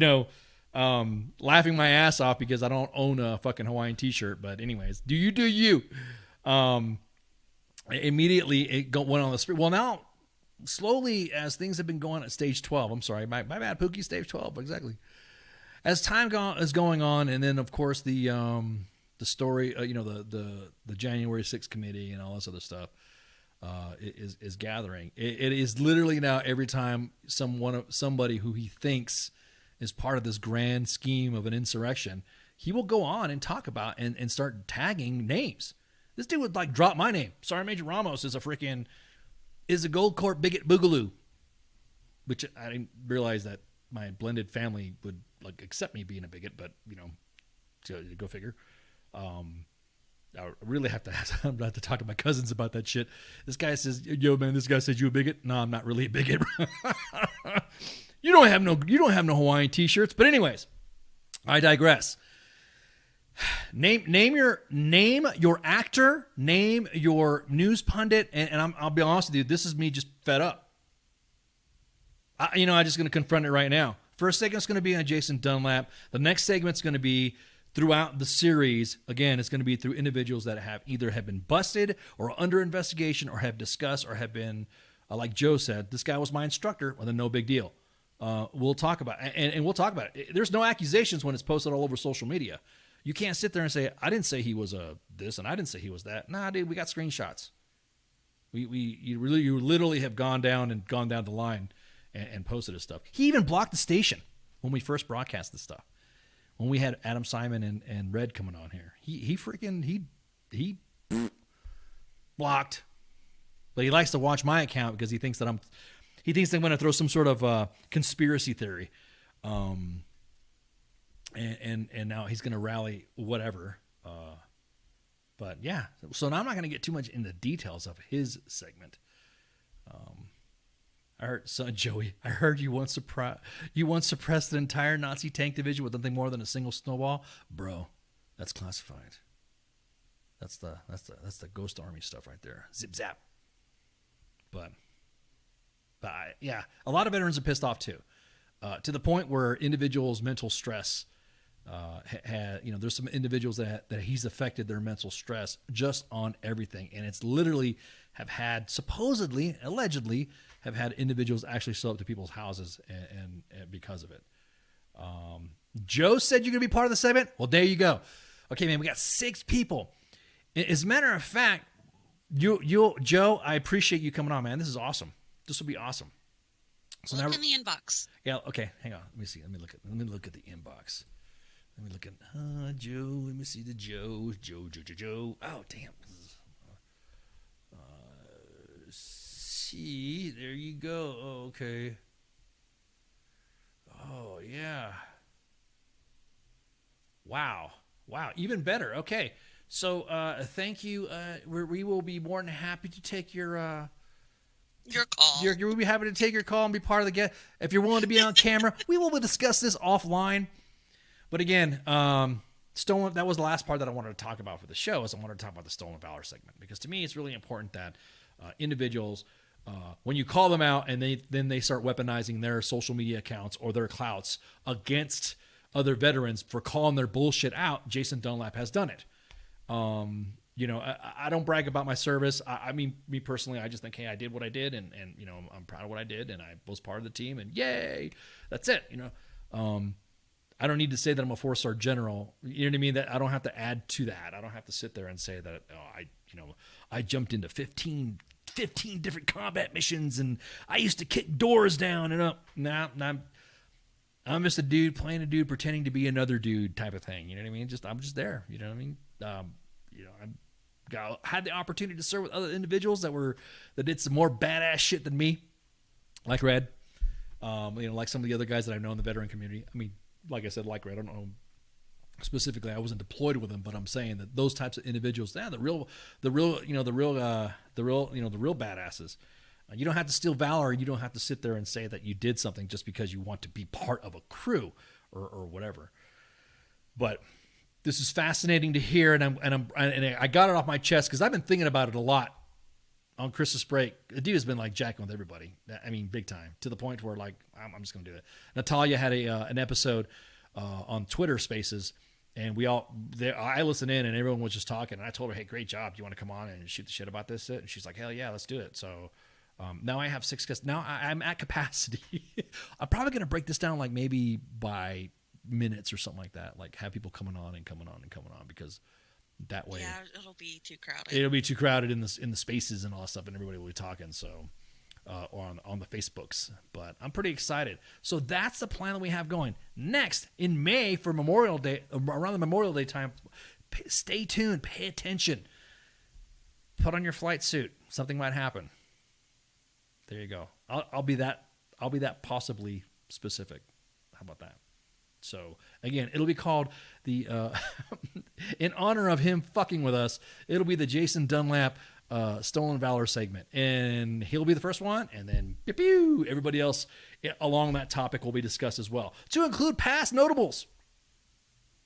laughing my ass off because I don't own a fucking Hawaiian t-shirt. But anyways, do you. Immediately it went on the street. Well, now, slowly, as things have been going at stage 12, I'm sorry, my bad, Pookie, stage 12, exactly. As time is going on, and then, of course, the story, the January 6th committee and all this other stuff is gathering. It is literally now every time somebody who he thinks is part of this grand scheme of an insurrection, he will go on and talk about and start tagging names. This dude would like drop my name. Sergeant Major Ramos is a Gold Corp bigot boogaloo, which I didn't realize that my blended family would like accept me being a bigot, but go figure. I really have to talk to my cousins about that shit. This guy says, "Yo, man, this guy said you a bigot." No, I'm not really a bigot. You don't have no Hawaiian t-shirts. But anyways, I digress. Name your actor, name your news pundit, and I'll be honest with you, this is me just fed up. I'm just going to confront it right now. First segment's going to be on Jason Dunlap. The next segment's going to be throughout the series. Again, it's going to be through individuals that have been busted or under investigation or have discussed or have been, like Joe said, this guy was my instructor. Well, then no big deal. We'll talk about it. And we'll talk about it. There's no accusations when it's posted all over social media. You can't sit there and say, I didn't say he was this and I didn't say he was that. Nah, dude, we got screenshots. You literally have gone down the line and posted his stuff. He even blocked the station when we first broadcast this stuff. When we had Adam Simon and Red coming on here, he blocked. But he likes to watch my account because he thinks that I'm going to throw some sort of conspiracy theory. And now he's going to rally whatever. But yeah, so now I'm not going to get too much into the details of his segment. I heard, Joey, I heard you once suppressed an entire Nazi tank division with nothing more than a single snowball. Bro, that's classified. That's the Ghost Army stuff right there. Zip zap. But yeah, a lot of veterans are pissed off too, to the point where individuals' mental stress there's some individuals that he's affected their mental stress just on everything, and it's literally allegedly have had individuals actually show up to people's houses and because of it. Joe said you're gonna be part of the segment. Well, there you go. Okay, man, we got 6 people. As a matter of fact, Joe, I appreciate you coming on, man. This is awesome. This will be awesome. So look in the inbox. Yeah. Okay. Hang on. Let me see. Let me look at the inbox. Let me look at Joe. Let me see the Joe. Joe. Oh, damn. See, there you go. Oh, okay. Oh, yeah. Wow. Even better. Okay. So, thank you. We will be more than happy to take your call. We'll be happy to take your call and be part of the guest. If you're willing to be on camera, we will discuss this offline. But again, stolen. That was the last part that I wanted to talk about for the show. Is I wanted to talk about the Stolen Valor segment, because to me, it's really important that individuals, when you call them out and then they start weaponizing their social media accounts or their clouts against other veterans for calling their bullshit out. Jason Dunlap has done it. I don't brag about my service. I mean, me personally, I just think, hey, I did what I did, and I'm proud of what I did, and I was part of the team, and yay, that's it. I don't need to say that I'm a 4-star general. You know what I mean? That I don't have to add to that. I don't have to sit there and say that I jumped into 15 different combat missions, and I used to kick doors down and up. Nah, I'm just a dude playing a dude, pretending to be another dude type of thing. You know what I mean? I'm just there. You know what I mean? Had the opportunity to serve with other individuals that did some more badass shit than me, like Red. Like some of the other guys that I know in the veteran community. I mean, like I said, like Red, I don't know specifically. I wasn't deployed with them, but I'm saying that those types of individuals, the real badasses. You don't have to steal valor. You don't have to sit there and say that you did something just because you want to be part of a crew or whatever. But this is fascinating to hear, and I got it off my chest because I've been thinking about it a lot on Christmas break. The dude has been like jacking with everybody. I mean, big time, to the point where like I'm just gonna do it. Natalia had an episode on Twitter Spaces, and I listened in, and everyone was just talking. And I told her, "Hey, great job. Do you want to come on and shoot the shit about this?" And she's like, "Hell yeah, let's do it." So. Now I have 6 guests. Now I'm at capacity. I'm probably going to break this down like maybe by minutes or something like that. Like have people coming on because that way. Yeah, it'll be too crowded. It'll be too crowded in the spaces and all that stuff, and everybody will be talking. So, on the Facebooks. But I'm pretty excited. So that's the plan that we have going. Next in May for Memorial Day, around the Memorial Day time. Stay tuned. Pay attention. Put on your flight suit. Something might happen. There you go. I'll be that possibly specific. How about that? So again, it'll be called the in honor of him fucking with us. It'll be the Jason Dunlap Stolen Valor segment, and he'll be the first one, and then pew, everybody else along that topic will be discussed as well, to include past notables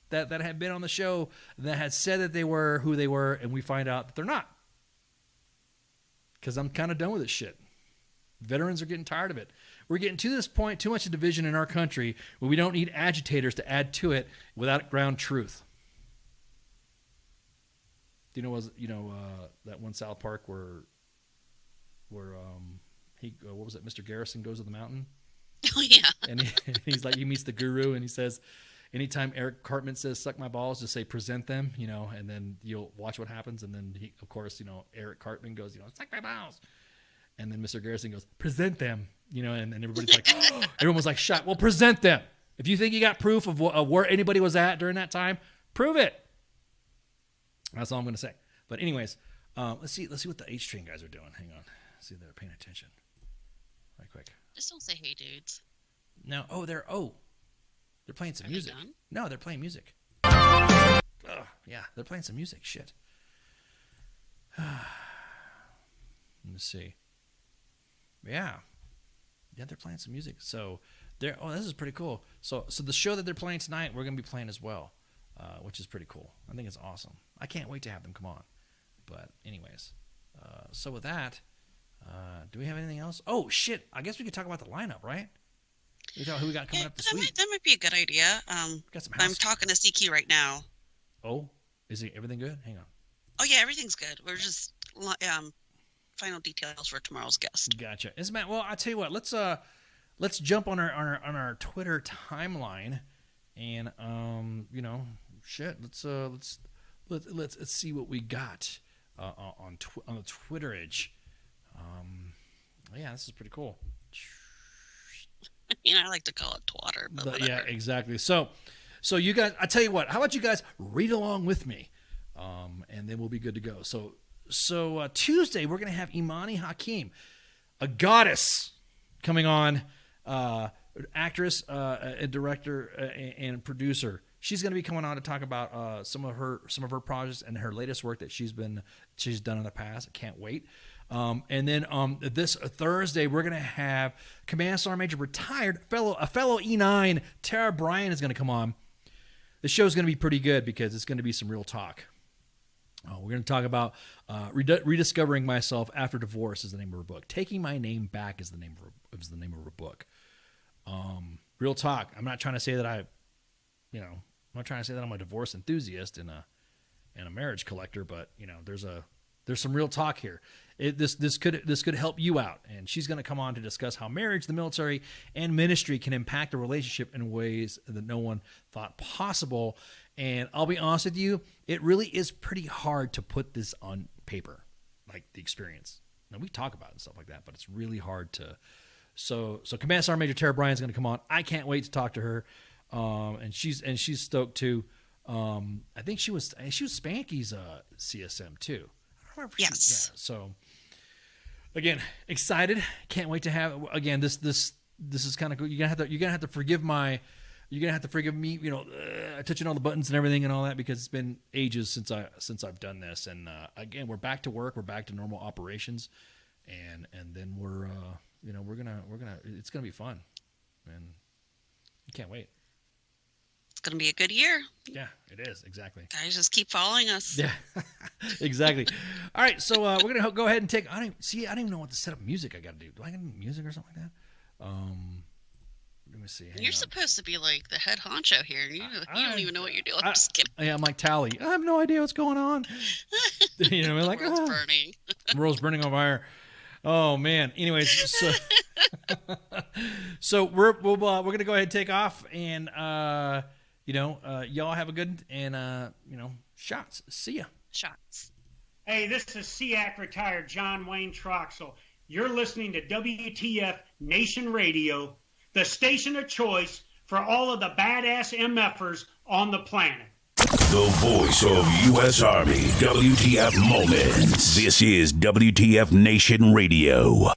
that had been on the show that had said that they were who they were, and we find out that they're not. Because I'm kind of done with this shit. Veterans are getting tired of it. We're getting to this point, too much division in our country where we don't need agitators to add to it without ground truth. Do you know that one South Park where what was it? Mr. Garrison goes to the mountain. Oh yeah. And he's like, he meets the guru, and he says, anytime Eric Cartman says "suck my balls," just say "present them," and then you'll watch what happens. And then he, of course, Eric Cartman goes, "suck my balls." And then Mr. Garrison goes, "Present them," and everybody's like, everyone was like, "Shut." Well, present them. If you think you got proof of where anybody was at during that time, prove it. That's all I'm going to say. But anyways, let's see what the H Train guys are doing. Hang on, see if they're paying attention. Right quick. Just don't say "hey, dudes." No. They're playing some music. No, they're playing music. Yeah, they're playing some music. Shit. Let me see. Yeah, they're playing some music. So this is pretty cool. So the show that they're playing tonight, we're gonna be playing as well, which is pretty cool. I think it's awesome. I can't wait to have them come on. But anyways, so with that, do we have anything else? Oh shit! I guess we could talk about the lineup, right? We talk who we got coming up this week. That might be a good idea. Got some I'm talking to CQ right now. Oh, is everything good? Hang on. Oh yeah, everything's good. We're just final details for tomorrow's guest. Gotcha. Well, I tell you what, let's jump on our Twitter timeline, and let's see what we got on the Twitterage. Yeah, this is pretty cool. I like to call it twatter, but yeah, exactly. So you guys, I tell you what, how about you guys read along with me, and then we'll be good to go. So Tuesday, we're going to have Imani Hakim, a goddess, coming on, actress, and director, and producer. She's going to be coming on to talk about some of her projects and her latest work that she's done in the past. I can't wait. And then this Thursday, we're going to have Command Sergeant Major retired a fellow E9, Tara Bryan, is going to come on. The show's going to be pretty good because it's going to be some real talk. We're going to talk about rediscovering myself after divorce is the name of her book. Taking My Name Back is the name of her book. Real talk. I'm not trying to say that I'm a divorce enthusiast and a marriage collector, but there's some real talk here. This could help you out, and she's going to come on to discuss how marriage, the military, and ministry can impact a relationship in ways that no one thought possible. And I'll be honest with you, it really is pretty hard to put this on paper, like the experience. Now we talk about it and stuff like that, but it's really hard So Command Sergeant Major Tara Bryan's going to come on. I can't wait to talk to her, and she's stoked too. I think she was Spanky's CSM too. I don't remember. Yes. So again, excited. Can't wait to have again. This is kind of cool. You're gonna have to forgive me. You know, touching all the buttons and everything and all that because it's been ages since I've done this. And again, we're back to work. We're back to normal operations, and then we're it's gonna be fun, and you can't wait. It's gonna be a good year. Yeah, it is exactly. Guys, just keep following us. Yeah, exactly. All right, so we're gonna go ahead and take. I don't even know what to set up music I got to do. Do I got any music or something like that? Let me see. You're supposed to be like the head honcho here. You don't even know what you're doing. I'm just kidding. Yeah, I'm like Tally. I have no idea what's going on. You know, like world's burning. World's burning on fire. Oh man. Anyways, so we're gonna go ahead and take off, and y'all have a good and shots. See ya. Shots. Hey, this is SEAC retired John Wayne Troxel. You're listening to WTF Nation Radio, the station of choice for all of the badass MFers on the planet. The voice of U.S. Army, WTF Moments. This is WTF Nation Radio.